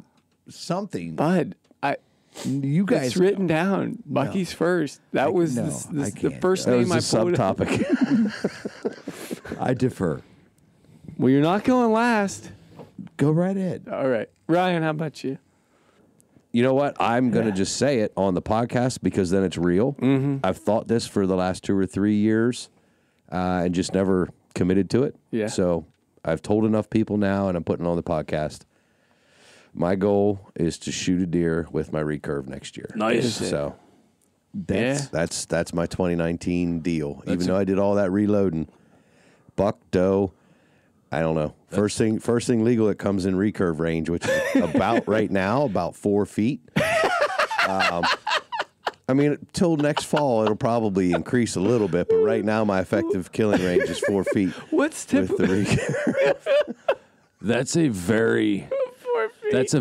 E: something.
H: Bud,
E: You guys,
H: it's written down. Bucky's first. That was
E: no,
H: the
E: I can't.
H: first
G: That was
H: name I
G: the
H: pulled.
G: subtopic.
E: I defer.
H: Well, you're not going last.
E: Go right ahead.
H: All right. Ryan, how about you?
G: You know what? I'm going to just say it on the podcast because then it's real. Mm-hmm. I've thought this for the last 2 or 3 years and just never committed to it.
H: Yeah.
G: So I've told enough people now, and I'm putting it on the podcast. My goal is to shoot a deer with my recurve next year.
A: Nice.
G: So
E: That's
G: that's my 2019 deal. Even though I did all that reloading, buck, doe, I don't know. First thing legal that comes in recurve range, which is about right now, about 4 feet. I mean, till next fall, it'll probably increase a little bit, but right now my effective killing range is 4 feet.
H: What's
G: with the
H: typical?
G: recurve.
A: That's a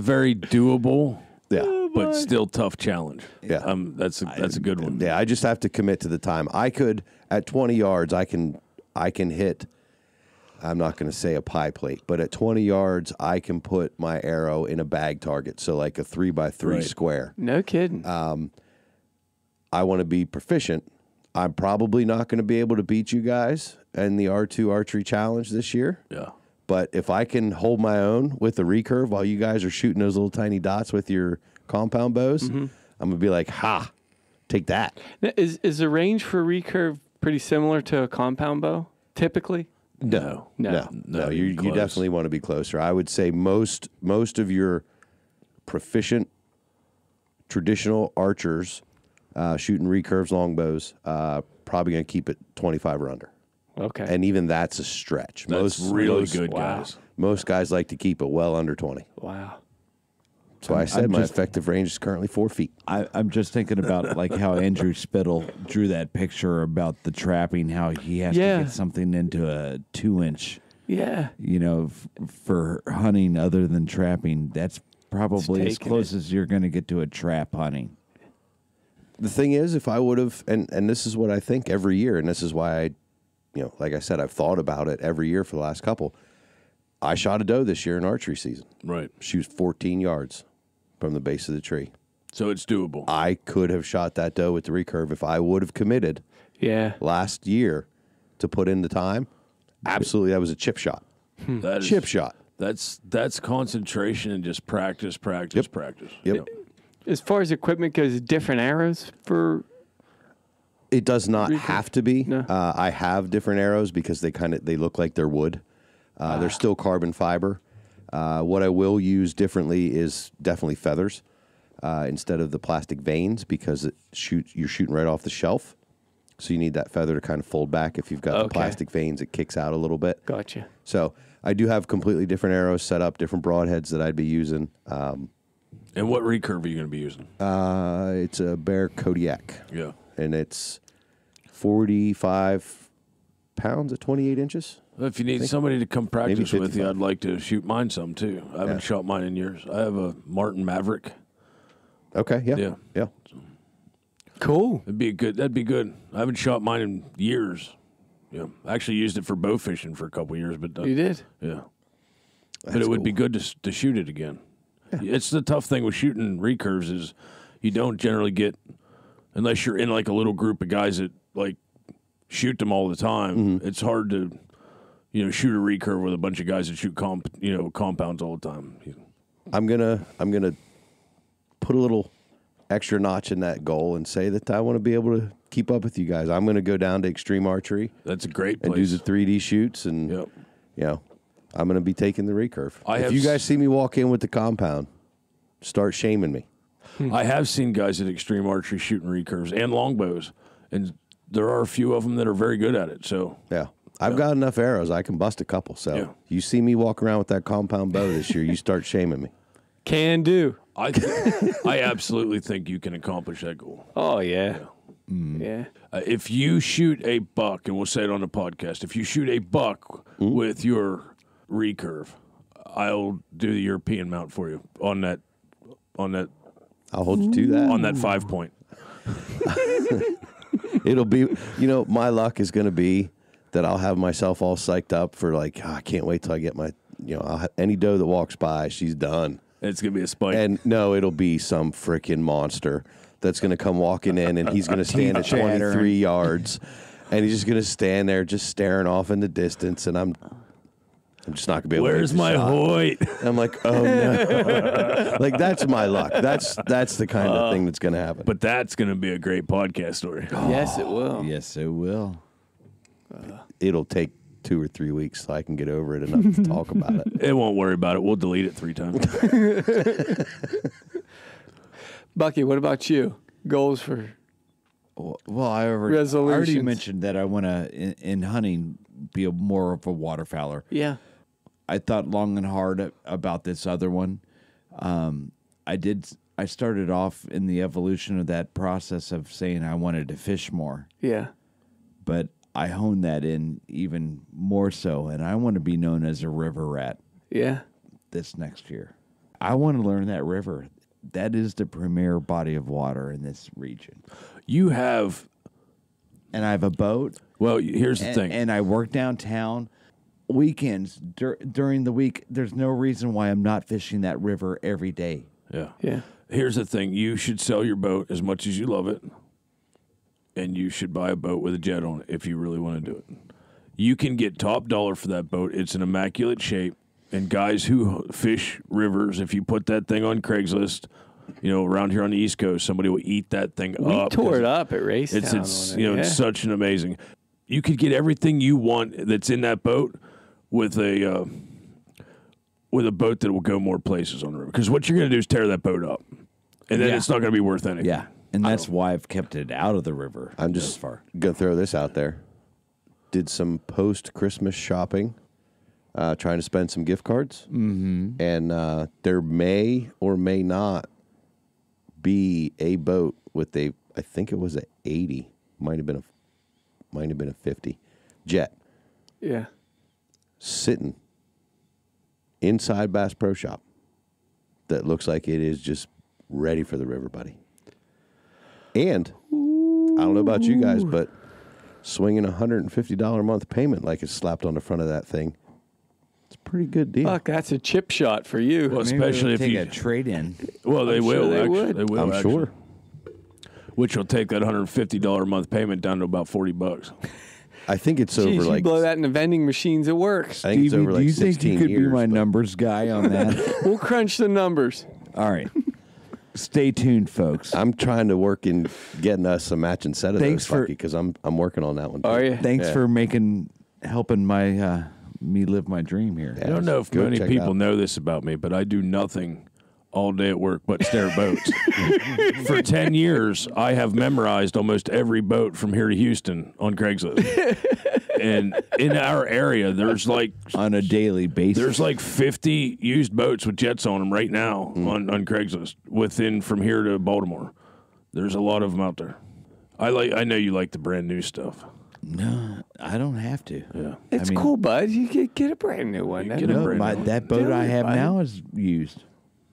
A: very doable, but still tough challenge.
G: Yeah.
A: That's a good one.
G: Yeah, I just have to commit to the time. I could at 20 yards, I can hit. I'm not going to say a pie plate, but at 20 yards, I can put my arrow in a bag target, so like a 3x3
A: Right.
G: square.
H: No kidding.
G: I want to be proficient. I'm probably not going to be able to beat you guys in the R2 archery challenge this year.
A: Yeah.
G: But if I can hold my own with the recurve while you guys are shooting those little tiny dots with your compound bows, I'm going to be like, ha, take that.
H: Now, is the range for recurve pretty similar to a compound bow typically?
G: No.
H: No.
G: You
A: close.
G: definitely want to be closer. I would say most of your proficient traditional archers shooting recurves, longbows, probably going to keep it 25 or under.
H: Okay.
G: And even that's a stretch.
A: That's really good, guys.
G: Most guys like to keep it well under 20.
H: Wow.
G: So I said
E: I'm
G: my
E: just-
G: effective range is currently 4 feet.
E: I'm just thinking about like how Andrew Spittle drew that picture about the trapping, how he has
H: Yeah.
E: to get something into a 2-inch,
H: Yeah.
E: for hunting other than trapping. That's probably as
H: taking
E: close as you're going to get to a trap hunting.
G: The thing is, if I would have, and this is what I think every year, and this is why I, like I said, I've thought about it every year for the last couple. I shot a doe this year in archery season.
A: Right.
G: She was 14 yards from the base of the tree.
A: So it's doable.
G: I could have shot that doe with the recurve if I would have committed
H: Yeah.
G: last year to put in the time. Absolutely, that was a chip shot.
A: That is-
G: Chip shot.
A: That's concentration and just practice.
G: Yep.
H: As far as equipment goes, different arrows for.
G: It does not have to be.
H: No.
G: I have different arrows because they look like they're wood. They're still carbon fiber. What I will use differently is definitely feathers instead of the plastic vanes because you're shooting right off the shelf. So you need that feather to kind of fold back. If you've got the
H: Okay.
G: plastic vanes, it kicks out a little bit.
H: Gotcha.
G: So I do have completely different arrows set up, different broadheads that I'd be using.
A: And what recurve are you going to be using?
G: It's a Bear Kodiak.
A: Yeah.
G: And it's 45 pounds at 28 inches.
A: Well, if you need somebody to come practice with you,
G: 55.
A: I'd like to shoot mine some too. I haven't shot mine in years. I have a Martin Maverick.
G: Okay, yeah.
A: Yeah.
G: Yeah.
H: Cool.
A: That'd be good. I haven't shot mine in years. Yeah, I actually used it for bow fishing for a couple of years, but
H: You did?
A: Yeah, but it would be good to shoot it again. Yeah. It's the tough thing with shooting recurves is you don't generally get, unless you're in like a little group of guys that like shoot them all the time. It's hard to, shoot a recurve with a bunch of guys that shoot compounds all the time.
G: I'm gonna put a little extra notch in that goal and say that I want to be able to keep up with you guys. I'm gonna go down to Extreme Archery.
A: That's a great place.
G: And do the 3D shoots, and I'm gonna be taking the recurve. If you guys see me walk in with the compound, start shaming me.
A: I have seen guys at Extreme Archery shooting recurves and longbows, and there are a few of them that are very good at it. So
G: I've got enough arrows. I can bust a couple. So you see me walk around with that compound bow this year, you start shaming me.
H: Can do.
A: I absolutely think you can accomplish that goal.
H: Oh, yeah. Yeah.
A: If you shoot a buck, and we'll say it on the podcast, if you shoot a buck with your recurve, I'll do the European mount for you on that.
G: I'll hold you to that.
A: On that 5-point.
G: It'll be, my luck is going to be that I'll have myself all psyched up for like, I can't wait till I get my, any doe that walks by, she's done.
A: It's going to be a spike.
G: And no, it'll be some freaking monster that's going to come walking in, and he's going to stand at 23 yards, and he's just going to stand there just staring off in the distance, and I'm just not going to be able
A: Where's
G: to make the
A: my
G: shot.
A: Hoyt?
G: I'm like, oh, no. Like, that's my luck. That's the kind of thing that's going to happen.
A: But that's going to be a great podcast story.
H: Yes, it will.
E: Yes, it will.
G: It'll take 2 or 3 weeks so I can get over it enough to talk about it.
A: It won't worry about it. We'll delete it 3 times.
H: Bucky, what about you? Goals for
E: Well, I already
H: resolutions?
E: mentioned that I want to, in hunting, be more of a waterfowler.
H: Yeah.
E: I thought long and hard about this other one. I started off in the evolution of that process of saying I wanted to fish more.
H: Yeah.
E: But I honed that in even more so, and I want to be known as a river rat.
H: Yeah.
E: This next year. I want to learn that river. That is the premier body of water in this region.
A: You have...
E: And I have a boat.
A: Well, here's the thing.
E: And I work downtown. Weekends, during the week, there's no reason why I'm not fishing that river every day.
A: Yeah.
H: Yeah.
A: Here's the thing. You should sell your boat as much as you love it, and you should buy a boat with a jet on it if you really want to do it. You can get top dollar for that boat. It's in immaculate shape. And guys who fish rivers, if you put that thing on Craigslist, around here on the East Coast, somebody will eat that thing up.
H: We tore it up at Racetown.
A: It's such an amazing. You could get everything you want that's in that boat with a boat that will go more places on the river. Because what you're going to do is tear that boat up, and then it's not going to be worth anything.
E: Yeah, and that's why I've kept it out of the river.
G: I'm just going to throw this out there. Did some post-Christmas shopping, trying to spend some gift cards. Mm-hmm. And there may or may not be a boat with I think it was a 80, might have been a 50 jet.
H: Yeah.
G: Sitting inside Bass Pro Shop that looks like it is just ready for the river, buddy. And I don't know about you guys, but swinging $150 a month payment like it's slapped on the front of that thing, it's a pretty good deal.
H: Fuck, that's a chip shot for you.
A: Well, especially if
E: take
A: you
E: a trade in.
A: Well, they will.
H: They
A: Actually,
H: would.
A: they will.
G: I'm
A: actually.
G: sure.
A: Which will take that $150 a month payment down to about $40.
G: I think it's
H: Jeez,
G: over
H: you
G: like.
H: blow that in the vending machines, it works.
G: I think it's
E: Stevie,
G: over like
E: do you
G: 16
E: think you could
G: years,
E: be my
G: but-
E: numbers guy on that?
H: We'll crunch the numbers.
E: All right. Stay tuned, folks.
G: I'm trying to work in getting us a matching set of
E: Thanks
G: those,
E: for-
G: Bucky, because I'm working on that one. Too.
H: Are you?
E: Thanks for helping my me live my dream here.
A: I don't know if
G: Go
A: many
G: check it
A: people
G: out.
A: know this about me, but I do nothing all day at work but stare at boats. For 10 years, I have memorized almost every boat from here to Houston on Craigslist. And in our area, there's like
E: On a daily basis.
A: there's like 50 used boats with jets on them right now on Craigslist within from here to Baltimore. There's a lot of them out there. I know you like the brand new stuff.
E: No, I don't have to.
A: Yeah.
H: It's cool, bud. You get a brand new one.
A: get a
E: No,
A: brand new one.
E: that boat I have now is used.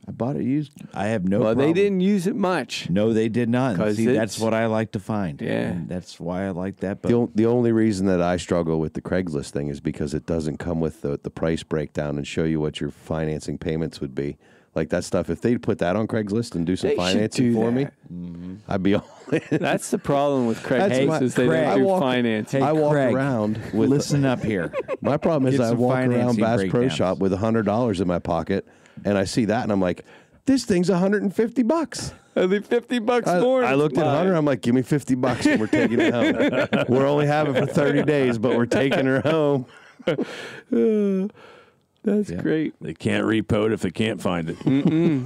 E: I bought it used. I have no.
H: Well,
E: problem.
H: they didn't use it much.
E: No, they did not.
H: 'Cause
E: See, that's what I like to find.
H: Yeah.
E: And that's why I like that. But
G: The only reason that I struggle with the Craigslist thing is because it doesn't come with the price breakdown and show you what your financing payments would be. Like that stuff, if they'd put that on Craigslist and do some
H: They should
G: financing
H: do
G: for me,
H: that.
G: I'd be all in.
H: That's the problem with Craigslist
G: That's
H: is they
E: Craig,
H: don't do
G: I walk-
H: financing.
E: Hey,
G: I walk
E: Craig,
G: around with.
E: listen up here.
G: My problem is
E: Get
G: I
E: some
G: walk around
E: financing
G: Bass Pro
E: breakdowns.
G: Shop with $100 in my pocket, and I see that, and I'm like, this thing's $150.
H: Only $50 more.
G: I looked at Hunter. I'm like, give me $50 and we're taking it home. We're only having it for 30 days, but we're taking her home.
H: That's great.
A: They can't repo it if they can't find it.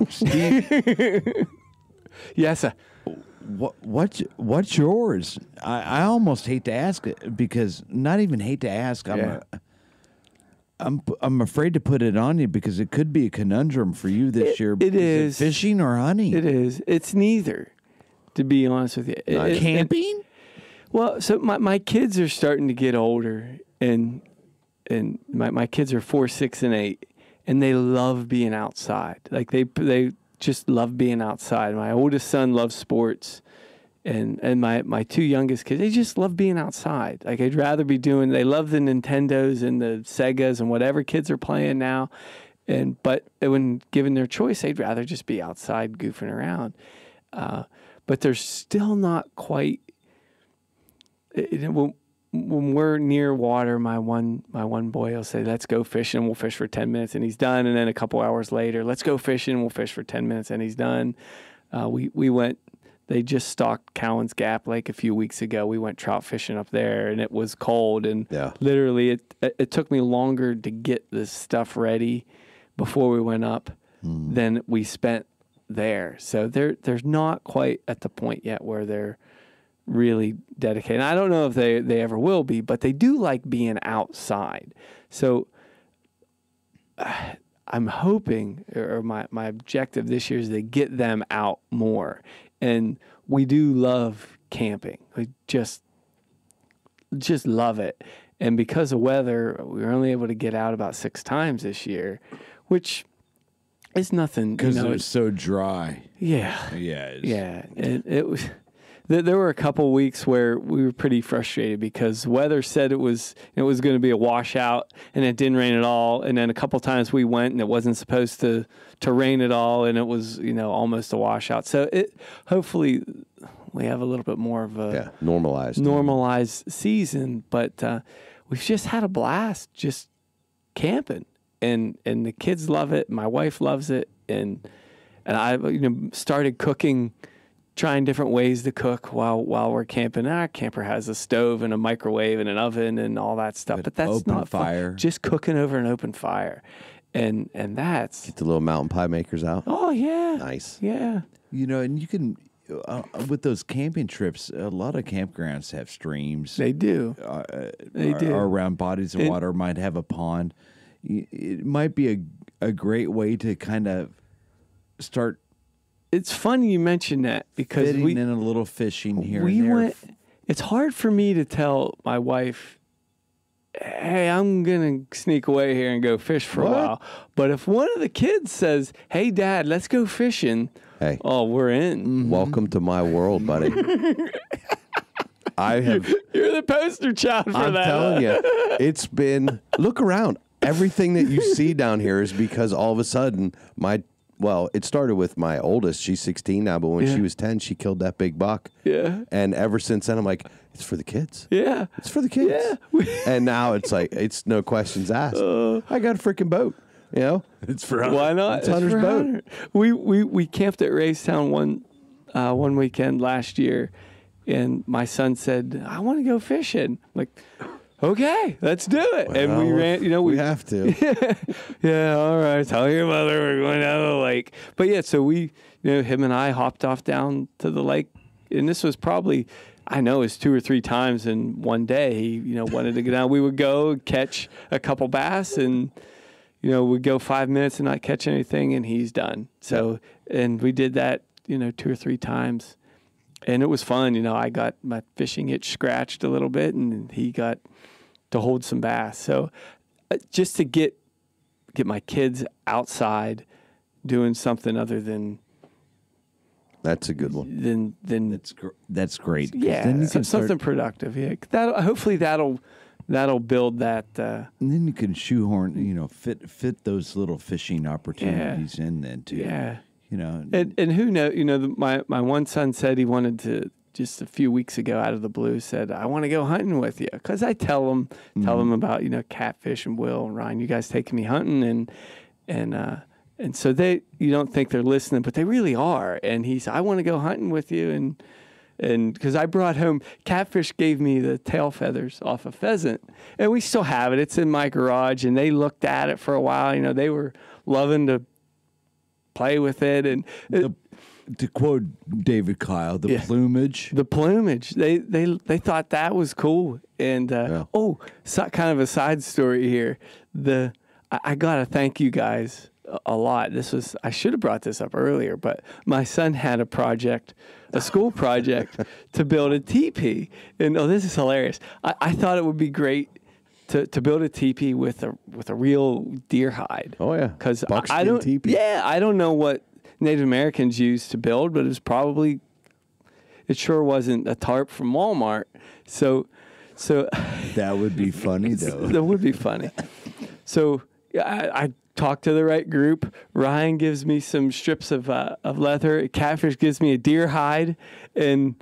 E: Steve,
H: Yes, sir.
E: what's yours? I almost hate to ask it because not even hate to ask. I'm afraid to put it on you because it could be a conundrum for you this year.
H: It is
E: fishing or hunting.
H: It is. It's neither, to be honest with you.
E: Camping.
H: Well, so my kids are starting to get older, and my kids are 4, 6, and 8, and they love being outside. Like they just love being outside. My oldest son loves sports, and my 2 youngest kids, they just love being outside. Like I'd rather be doing. They love the Nintendos and the Segas and whatever kids are playing now, but when given their choice, they'd rather just be outside goofing around. But they're still not quite. When we're near water, my one boy will say, "Let's go fishing." We'll fish for 10 minutes, and he's done. And then a couple hours later, "Let's go fishing." We'll fish for 10 minutes, and he's done. We went. They just stocked Cowan's Gap Lake a few weeks ago. We went trout fishing up there, and it was cold. And literally, it took me longer to get this stuff ready before we went up than we spent there. So they're not quite at the point yet where they're really dedicated. And I don't know if they ever will be, but they do like being outside. So I'm hoping, or my objective this year is to get them out more. And we do love camping. We just love it. And because of weather, we were only able to get out about 6 times this year, which is nothing.
E: Because it was so dry.
H: Yeah.
E: Yeah.
H: Yeah. And it was. There were a couple weeks where we were pretty frustrated because weather said it was going to be a washout, and it didn't rain at all. And then a couple times we went and it wasn't supposed to rain at all, and it was almost a washout. So hopefully we have a little bit more of a normalized season. But we've just had a blast just camping, and the kids love it. My wife loves it, and I started cooking. Trying different ways to cook while we're camping. Our camper has a stove and a microwave and an oven and all that stuff, but that's not
E: fire.
H: Fun. Just cooking over an open fire, and that's
G: Get the little mountain pie makers out.
H: Oh yeah,
G: Nice.
H: Yeah,
E: and you can with those camping trips. A lot of campgrounds have streams.
H: They do.
E: They do. Or around bodies of water might have a pond. It might be a great way to kind of start.
H: It's funny you mention that because
E: we in a little fishing here and there.
H: It's hard for me to tell my wife, "Hey, I'm gonna sneak away here and go fish for a while." But if one of the kids says, "Hey, Dad, let's go fishing," we're in.
G: Mm-hmm. Welcome to my world, buddy.
H: You're the poster child for that.
G: I'm telling you, it's been. Look around. Everything that you see down here is because all of a sudden it started with my oldest. She's 16 now, but when she was 10, she killed that big buck.
H: Yeah.
G: And ever since then, I'm like, it's for the kids.
H: Yeah.
G: It's for the kids. Yeah. And now it's like, it's no questions asked. I got a freaking boat.
A: It's for Hunter.
H: Why not?
G: It's Hunter's boat.
H: Hunter. We camped at Raystown one weekend last year, and my son said, "I want to go fishing." I'm like, okay, let's do it. Well, and we ran,
G: we have to.
H: Yeah, all right. Tell your mother we're going down to the lake. But yeah, so we, him and I hopped off down to the lake. And this was probably, I know it's 2 or 3 times in one day. He, wanted to get down. We would go catch a couple bass and, we'd go 5 minutes and not catch anything and he's done. So, and we did that, 2 or 3 times. And it was fun. I got my fishing itch scratched a little bit and he got to hold some bass. So just to get my kids outside, doing something other than.
G: That's a good one.
E: That's great.
H: Yeah,
E: then you can
H: something productive. Yeah, hopefully that'll build that.
E: And then you can shoehorn, fit those little fishing opportunities in then too.
H: Yeah,
E: and
H: who knows? My one son said he wanted to. Just a few weeks ago, out of the blue, said, "I want to go hunting with you," because I tell them about Catfish and Will and Ryan. You guys taking me hunting, and so you don't think they're listening, but they really are. And he said, "I want to go hunting with you," and because I brought home Catfish gave me the tail feathers off a pheasant, and we still have it. It's in my garage, and they looked at it for a while. They were loving to play with it, and.
E: To quote David Kyle, the plumage.
H: The plumage. They thought that was cool. And kind of a side story here. I gotta thank you guys a lot. I should have brought this up earlier, but my son had a school project to build a teepee. And this is hilarious. I thought it would be great to build a teepee with a real deer hide.
G: Oh yeah,
H: because I don't. Teepee. Yeah, I don't know what Native Americans used to build, but it sure wasn't a tarp from Walmart. So
E: that would be funny though.
H: That would be funny. So I talked to the right group. Ryan gives me some strips of leather. Catfish gives me a deer hide, and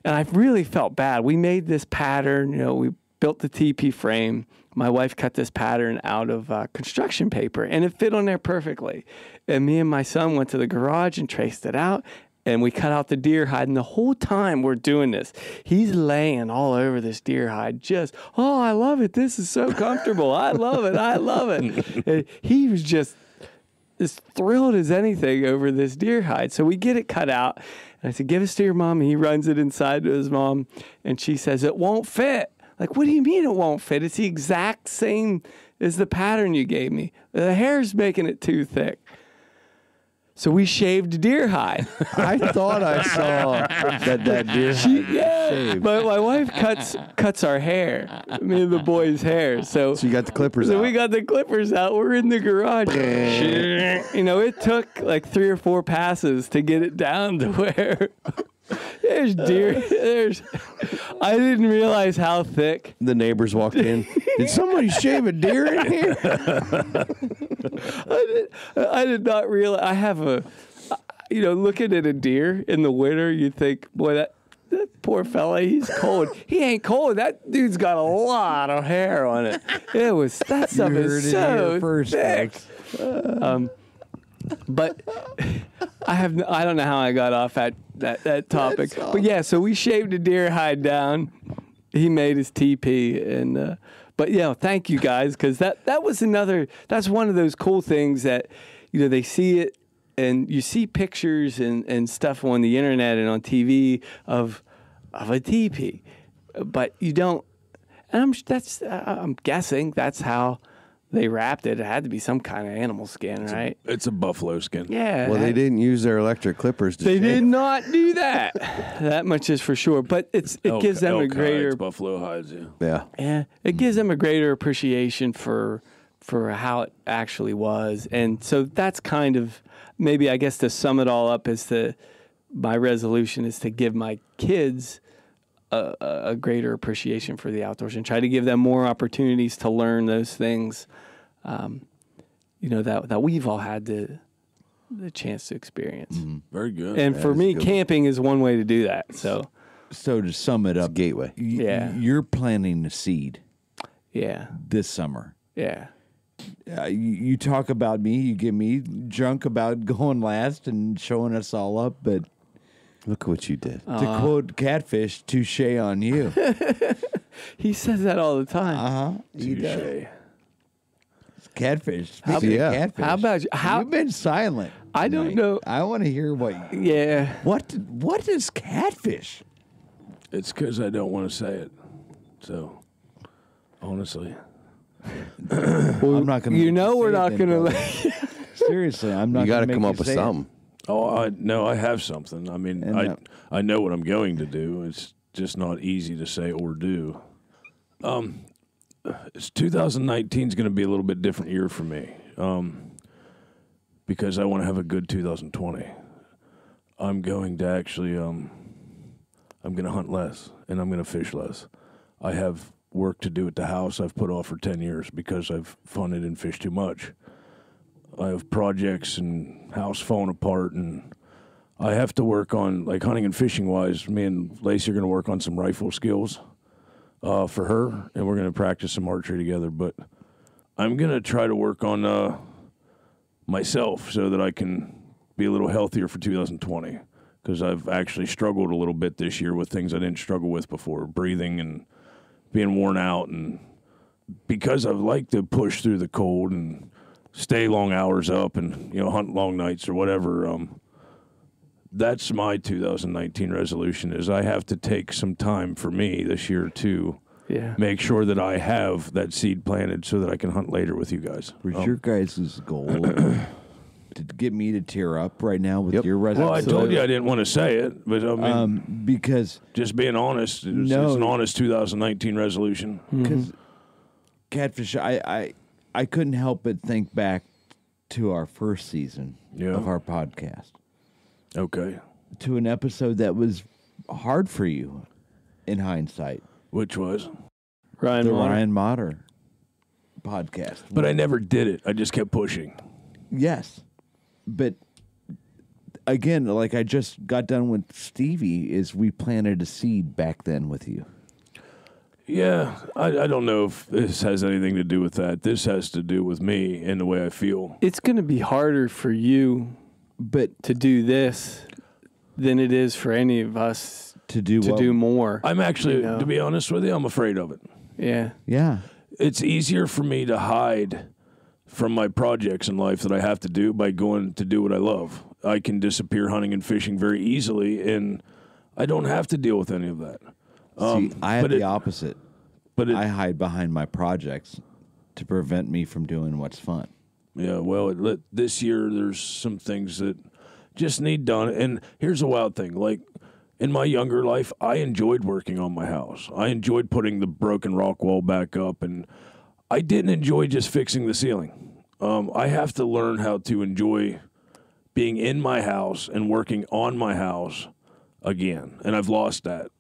H: I really felt bad. We made this pattern. We built the teepee frame. My wife cut this pattern out of construction paper, and it fit on there perfectly. And me and my son went to the garage and traced it out, and we cut out the deer hide. And the whole time we're doing this, he's laying all over this deer hide. I love it. This is so comfortable. I love it. I love it. And he was just as thrilled as anything over this deer hide. So we get it cut out, and I said, "Give this to your mom." And he runs it inside to his mom, and she says, "It won't fit." Like, what do you mean it won't fit? It's the exact same as the pattern you gave me. The hair's making it too thick. So we shaved deer hide.
G: I thought I saw that deer hide shaved.
H: But my wife cuts our hair, me and the boys' hair. So
G: you got the clippers out.
H: So we got the clippers out. We're in the garage. It took like 3 or 4 passes to get it down to where... There's deer. I didn't realize how thick.
G: The neighbors walked in. Did somebody shave a deer in here?
H: I did not realize. I have looking at a deer in the winter, you think, boy, that poor fella, he's cold. He ain't cold. That dude's got a lot of hair on it. That stuff is so thick. But I don't know how I got off that topic. But yeah, so we shaved a deer hide down. He made his teepee, and but thank you guys, because that's one of those cool things that they see it, and you see pictures and stuff on the internet and on TV of a teepee, but you don't. And I'm guessing that's how they wrapped it. It had to be some kind of animal skin, right?
A: It's a buffalo skin.
H: Yeah.
G: Well, they didn't use their electric clippers to
H: They
G: shave.
H: did not do that. That much is for sure. But it gives them a greater...
A: hides, buffalo hides,
G: Yeah.
H: Yeah. It gives them a greater appreciation for how it actually was. And so that's kind of... Maybe, I guess, to sum it all up, my resolution is to give my kids a greater appreciation for the outdoors and try to give them more opportunities to learn those things, that we've all had the chance to experience.
A: Mm-hmm. Very good.
H: And for me, camping is one way to do that. So
E: to sum it up,
G: gateway.
E: You're planting the seed.
H: Yeah.
E: This summer.
H: Yeah.
E: You talk about me. You give me junk about going last and showing us all up, but.
G: Look what you did.
E: To quote Catfish, touche on you.
H: He says that all the time.
E: Uh-huh.
H: Touche.
E: Catfish.
H: Catfish. How about you?
E: You've been silent.
H: I don't know.
E: I want to hear what.
H: Yeah.
E: What is catfish?
A: It's because I don't want to say it. So, honestly.
E: I'm not going to.
H: We're not going to.
E: Seriously, I'm not.
G: You got
E: to
G: come up with something.
A: Oh, I have something. I mean, I know what I'm going to do. It's just not easy to say or do. 2019 is going to be a little bit different year for me. because I want to have a good 2020. I'm going to actually, I'm going to hunt less and I'm going to fish less. I have work to do at the house I've put off for 10 years because I've hunted and fished too much. I have projects and house falling apart, and I have to work on, like hunting and fishing wise, me and Lacey are going to work on some rifle skills for her, and we're going to practice some archery together. But I'm going to try to work on myself so that I can be a little healthier for 2020, because I've actually struggled a little bit this year with things I didn't struggle with before, breathing and being worn out. And because I like to push through the cold and stay long hours up and, hunt long nights or whatever, that's my 2019 resolution, is I have to take some time for me this year to make sure that I have that seed planted so that I can hunt later with you guys.
E: Was your guys' goal to get me to tear up right now with your resolution?
A: Well, I told you I didn't want to say it, but I mean,
E: because
A: just being honest, it's an honest 2019 resolution.
E: Because Catfish, I couldn't help but think back to our first season of our podcast.
A: Okay.
E: To an episode that was hard for you in hindsight.
A: Which was?
E: Ryan Motter podcast.
A: But I never did it. I just kept pushing.
E: Yes. But again, like I just got done with Stevie, is we planted a seed back then with you.
A: Yeah, I don't know if this has anything to do with that. This has to do with me and the way I feel.
H: It's going to be harder for you to do this than it is for any of us
E: to do
H: more.
A: I'm actually, to be honest with you, I'm afraid of it.
H: Yeah.
E: Yeah.
A: It's easier for me to hide from my projects in life that I have to do by going to do what I love. I can disappear hunting and fishing very easily, and I don't have to deal with any of that.
E: See, I have the opposite. But I hide behind my projects to prevent me from doing what's fun.
A: Yeah, well, this year there's some things that just need done. And here's a wild thing. Like, in my younger life, I enjoyed working on my house. I enjoyed putting the broken rock wall back up, and I didn't enjoy just fixing the ceiling. I have to learn how to enjoy being in my house and working on my house again, and I've lost that.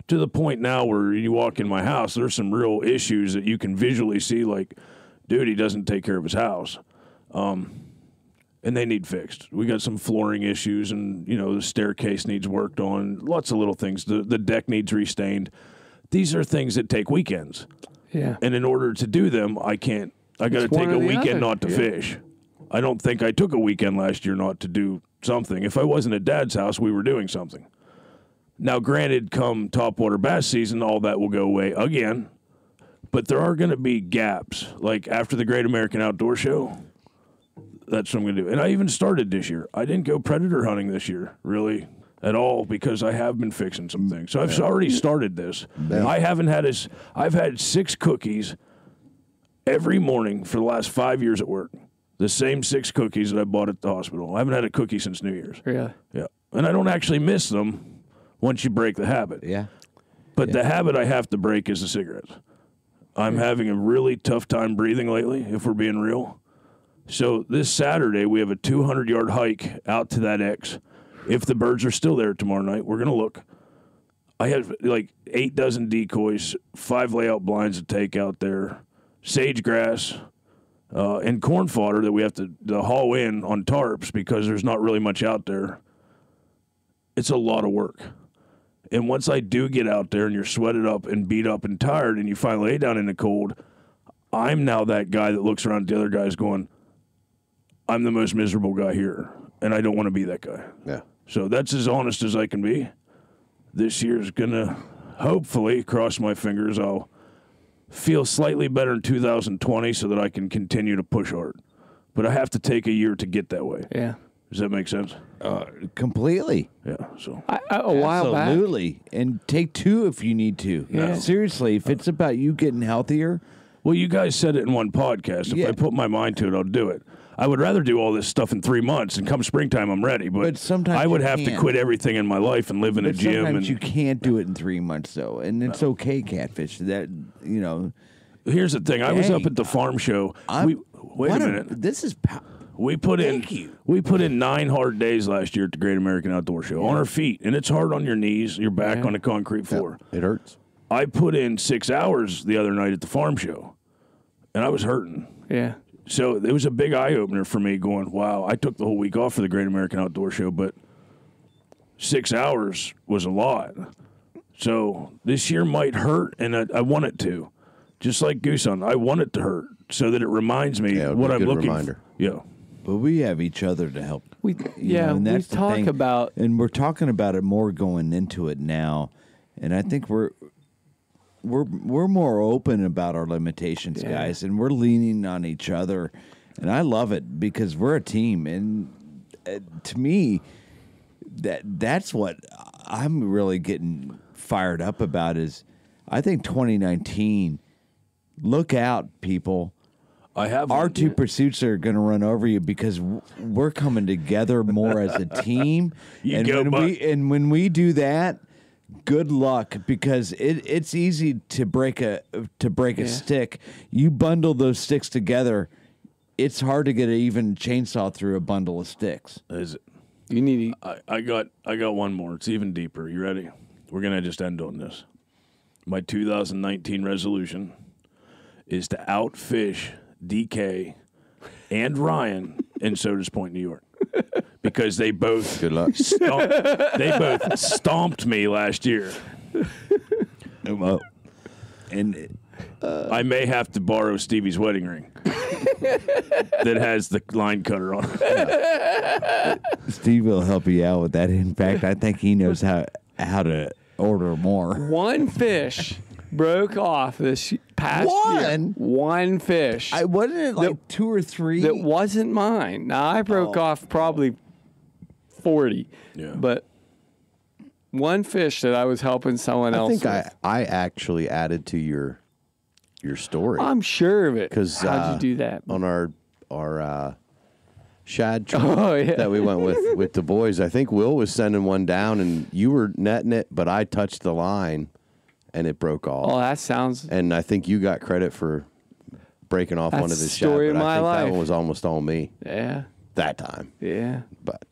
A: To the point now where you walk in my house, there's some real issues that you can visually see, like, dude, he doesn't take care of his house. And they need fixed. We got some flooring issues, and, the staircase needs worked on. Lots of little things. The deck needs restained. These are things that take weekends.
H: Yeah.
A: And in order to do them, I got to take a weekend not to fish. I don't think I took a weekend last year not to do something. If I wasn't at Dad's house, we were doing something. Now, granted, come topwater bass season, all that will go away again. But there are going to be gaps. Like after the Great American Outdoor Show, that's what I'm going to do. And I even started this year. I didn't go predator hunting this year, really, at all, because I have been fixing some things. So I've already started this. Yeah. I've had 6 cookies every morning for the last 5 years at work. The same 6 cookies that I bought at the hospital. I haven't had a cookie since New Year's.
H: Really?
A: Yeah. And I don't actually miss them once you break the habit.
E: Yeah.
A: But the habit I have to break is the cigarettes. I'm having a really tough time breathing lately, if we're being real. So this Saturday, we have a 200-yard hike out to that X. If the birds are still there tomorrow night, we're going to look. I have like 8 dozen decoys, 5 layout blinds to take out there, sage grass, and corn fodder that we have to haul in on tarps because there's not really much out there. It's a lot of work. And once I do get out there and you're sweated up and beat up and tired and you finally lay down in the cold, I'm now that guy that looks around at the other guys going, I'm the most miserable guy here, and I don't want to be that guy.
G: Yeah.
A: So that's as honest as I can be. This year's going to, hopefully, cross my fingers, I'll feel slightly better in 2020 so that I can continue to push hard. But I have to take a year to get that way.
H: Yeah.
A: Does that make sense?
E: Completely.
A: Yeah. So
H: a while back.
E: Absolutely. And take 2 if you need to.
H: Yeah.
E: Seriously, if it's about you getting healthier.
A: Well, you guys said it in one podcast. If I put my mind to it, I'll do it. I would rather do all this stuff in 3 months, and come springtime, I'm ready. But
E: sometimes
A: I would have to quit everything in my life and live in a gym.
E: Sometimes you can't do it in 3 months, though, and it's okay, Catfish. That
A: Here's the thing. I was up at the farm show. Wait a minute.
E: This is
A: We put in 9 hard days last year at the Great American Outdoor Show on our feet, and it's hard on your knees, your back on the concrete floor.
G: It hurts.
A: I put in 6 hours the other night at the farm show, and I was hurting.
H: Yeah.
A: So it was a big eye-opener for me going, wow, I took the whole week off for the Great American Outdoor Show, but 6 hours was a lot. So this year might hurt, and I want it to. Just like Goose Hunt, I want it to hurt so that it reminds me what I'm looking for. Yeah.
E: But we have each other to help.
H: We talk about,
E: and we're talking about it more going into it now, and I think we're more open about our limitations, guys, and we're leaning on each other, and I love it because we're a team, and to me, that's what I'm really getting fired up about is I think 2019. Look out, people.
A: I have
E: R2 pursuits are going to run over you because we're coming together more as a team. When we do that, good luck because it's easy to break a stick. You bundle those sticks together, it's hard to get an even chainsaw through a bundle of sticks.
A: Is it?
H: You need.
A: I got one more. It's even deeper. You ready? We're gonna just end on this. My 2019 resolution is to outfish DK and Ryan in Sodas Point, New York, because they both
G: good luck.
A: They both stomped me last year.
E: And
A: I may have to borrow Stevie's wedding ring that has the line cutter on it.
E: Steve will help you out with that. In fact, I think he knows how to order more.
H: One fish broke off this past year. One fish.
E: Wasn't it like 2 or 3?
H: That wasn't mine. Now, I broke off probably 40.
A: Yeah.
H: But one fish that I was helping someone else with.
G: I think I actually added to your story.
H: I'm sure of it.
G: Because
H: how'd you do that?
G: On our shad trip that we went with the boys, I think Will was sending one down, and you were netting it, but I touched the line, and it broke off.
H: Oh, that sounds...
G: And I think you got credit for breaking off one of the shad,
H: story of
G: but
H: my
G: I think
H: life.
G: that one was almost all me.
H: Yeah.
G: That time.
H: Yeah.
G: But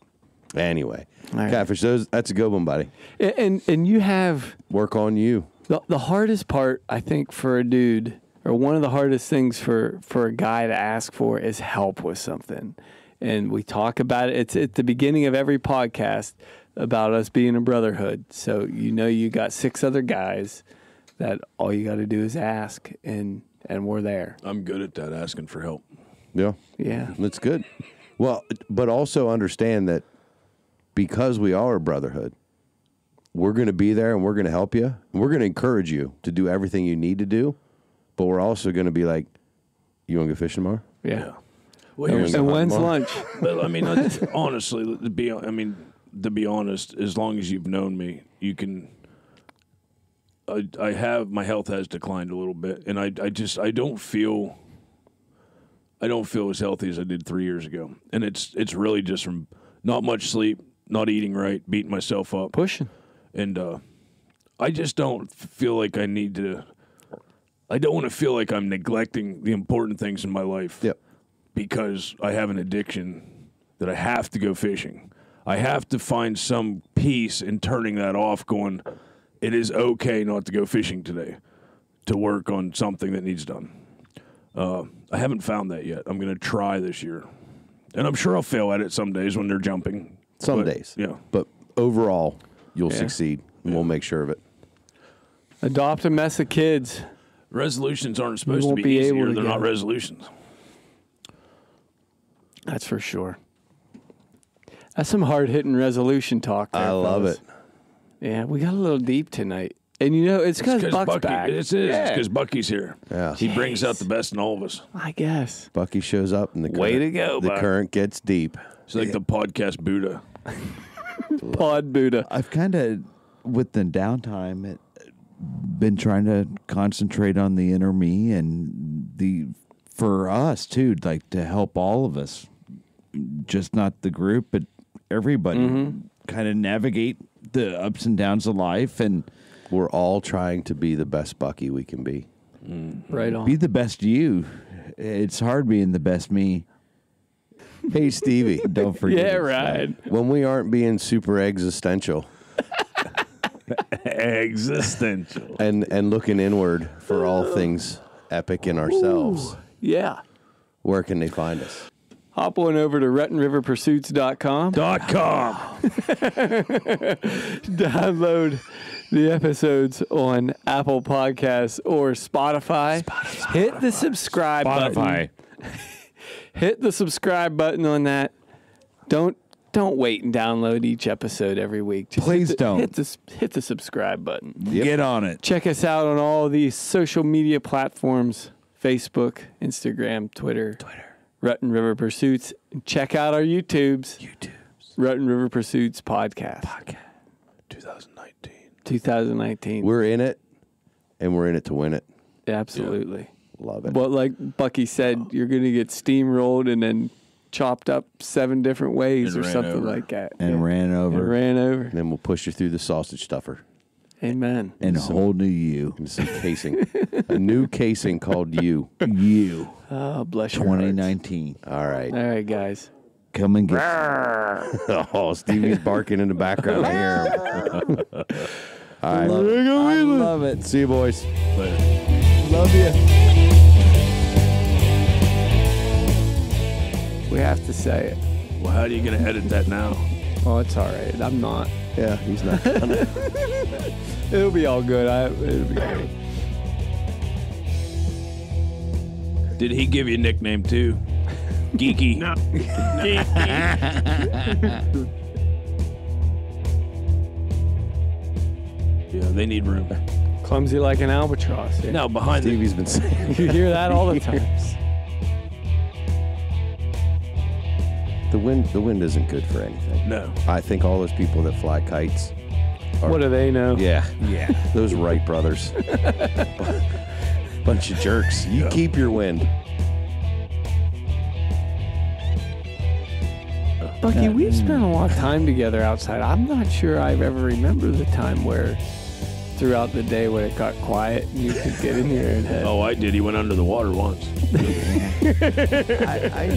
G: anyway,
H: right.
G: Catfish, that's a good one, buddy.
H: And you have...
G: Work on you.
H: The hardest part, I think, for a dude, or one of the hardest things for a guy to ask for is help with something. And we talk about it. It's at the beginning of every podcast about us being a brotherhood. So you got 6 other guys that all you got to do is ask, and we're there.
A: I'm good at that, asking for help.
G: Yeah.
H: Yeah.
G: That's good. Well, but also understand that because we are a brotherhood, we're going to be there and we're going to help you. And we're going to encourage you to do everything you need to do. But we're also going to be like, you want to go fishing tomorrow?
H: Yeah.
A: Well,
H: and when's lunch?
A: But I mean, honestly, to be honest, as long as you've known me, you can. My health has declined a little bit, and I don't feel as healthy as I did 3 years ago, and it's really just from not much sleep, not eating right, beating myself up,
H: pushing,
A: and I just don't feel like I need to. I don't want to feel like I'm neglecting the important things in my life.
G: Yep.
A: Because I have an addiction that I have to go fishing. I have to find some peace in turning that off, going, it is okay not to go fishing today, to work on something that needs done. I haven't found that yet. I'm going to try this year. And I'm sure I'll fail at it some days when they're jumping.
G: Some days.
A: Yeah.
G: But overall, you'll succeed. And we'll make sure of it.
H: Adopt a mess of kids.
A: Resolutions aren't supposed to be easier. They're not resolutions.
H: That's for sure. That's some hard-hitting resolution talk there,
G: I love it.
H: Yeah, we got a little deep tonight. And it's because Buck's back.
A: It's because Bucky's here.
G: Yeah.
A: He brings out the best in all of us.
H: I guess.
G: Bucky shows up and the
H: Way to go,
G: the
H: Buck.
G: current gets deep.
A: It's like the podcast Buddha.
H: Pod Buddha.
E: I've kind of, with the downtime, been trying to concentrate on the inner me and for us, too, like to help all of us. Just not the group, but everybody kind of navigate the ups and downs of life. And
G: we're all trying to be the best Bucky we can be.
H: Right on.
E: Be the best you. It's hard being the best me.
G: Hey, Stevie.
E: Don't forget.
H: Yeah,
E: it's
H: right.
G: When we aren't being super existential
A: Existential.
G: and looking inward for all things epic in ourselves,
H: Yeah.
G: where can they find us?
H: Hop on over to RuttenRiverPursuits.com.
A: .com.
H: Download the episodes on Apple Podcasts or Spotify. Hit the subscribe button. Hit the subscribe button on that. Don't wait and download each episode every week. Just
E: Please don't.
H: hit the subscribe button.
E: Get on it.
H: Check us out on all these social media platforms: Facebook, Instagram, Twitter. Rutten River Pursuits. And check out our YouTubes. Rutten River Pursuits podcast. 2019.
G: We're in it, and we're in it to win it.
H: Absolutely.
G: Love it.
H: But like Bucky said, you're going to get steamrolled and then chopped up 7 different ways
A: And
H: or
A: ran
H: something
A: over.
H: like that.
E: And ran over.
H: And ran over.
G: And then we'll push you through the sausage stuffer.
H: Amen.
E: And a whole new you.
G: And some casing. A new casing called you.
E: You.
H: Oh, bless your hearts.
E: 2019.
G: All right.
H: All right, guys.
E: Come and get
G: Oh, Stevie's barking in the background. I hear him. All right.
E: I love it.
G: See you, boys.
E: Love you.
H: We have to say it.
A: Well, how are you going to edit that now?
H: Oh, it's all right. I'm not.
G: Yeah, he's not gonna.
H: It'll be all good. It'll be great.
A: Did he give you a nickname too? Geeky.
B: No.
A: Yeah, they need room.
H: Clumsy like an albatross. Yeah.
A: Now behind
G: Stevie's been saying.
H: You hear that all the time.
G: The wind isn't good for anything.
A: No.
G: I think all those people that fly kites.
H: What do they know?
G: Yeah. Those Wright brothers. Bunch of jerks. You keep your wind.
H: Bucky, we've spent a lot of time together outside. I'm not sure I've ever remembered the time where throughout the day when it got quiet and you could get in here and head.
A: Oh, I did. He went under the water once.
E: I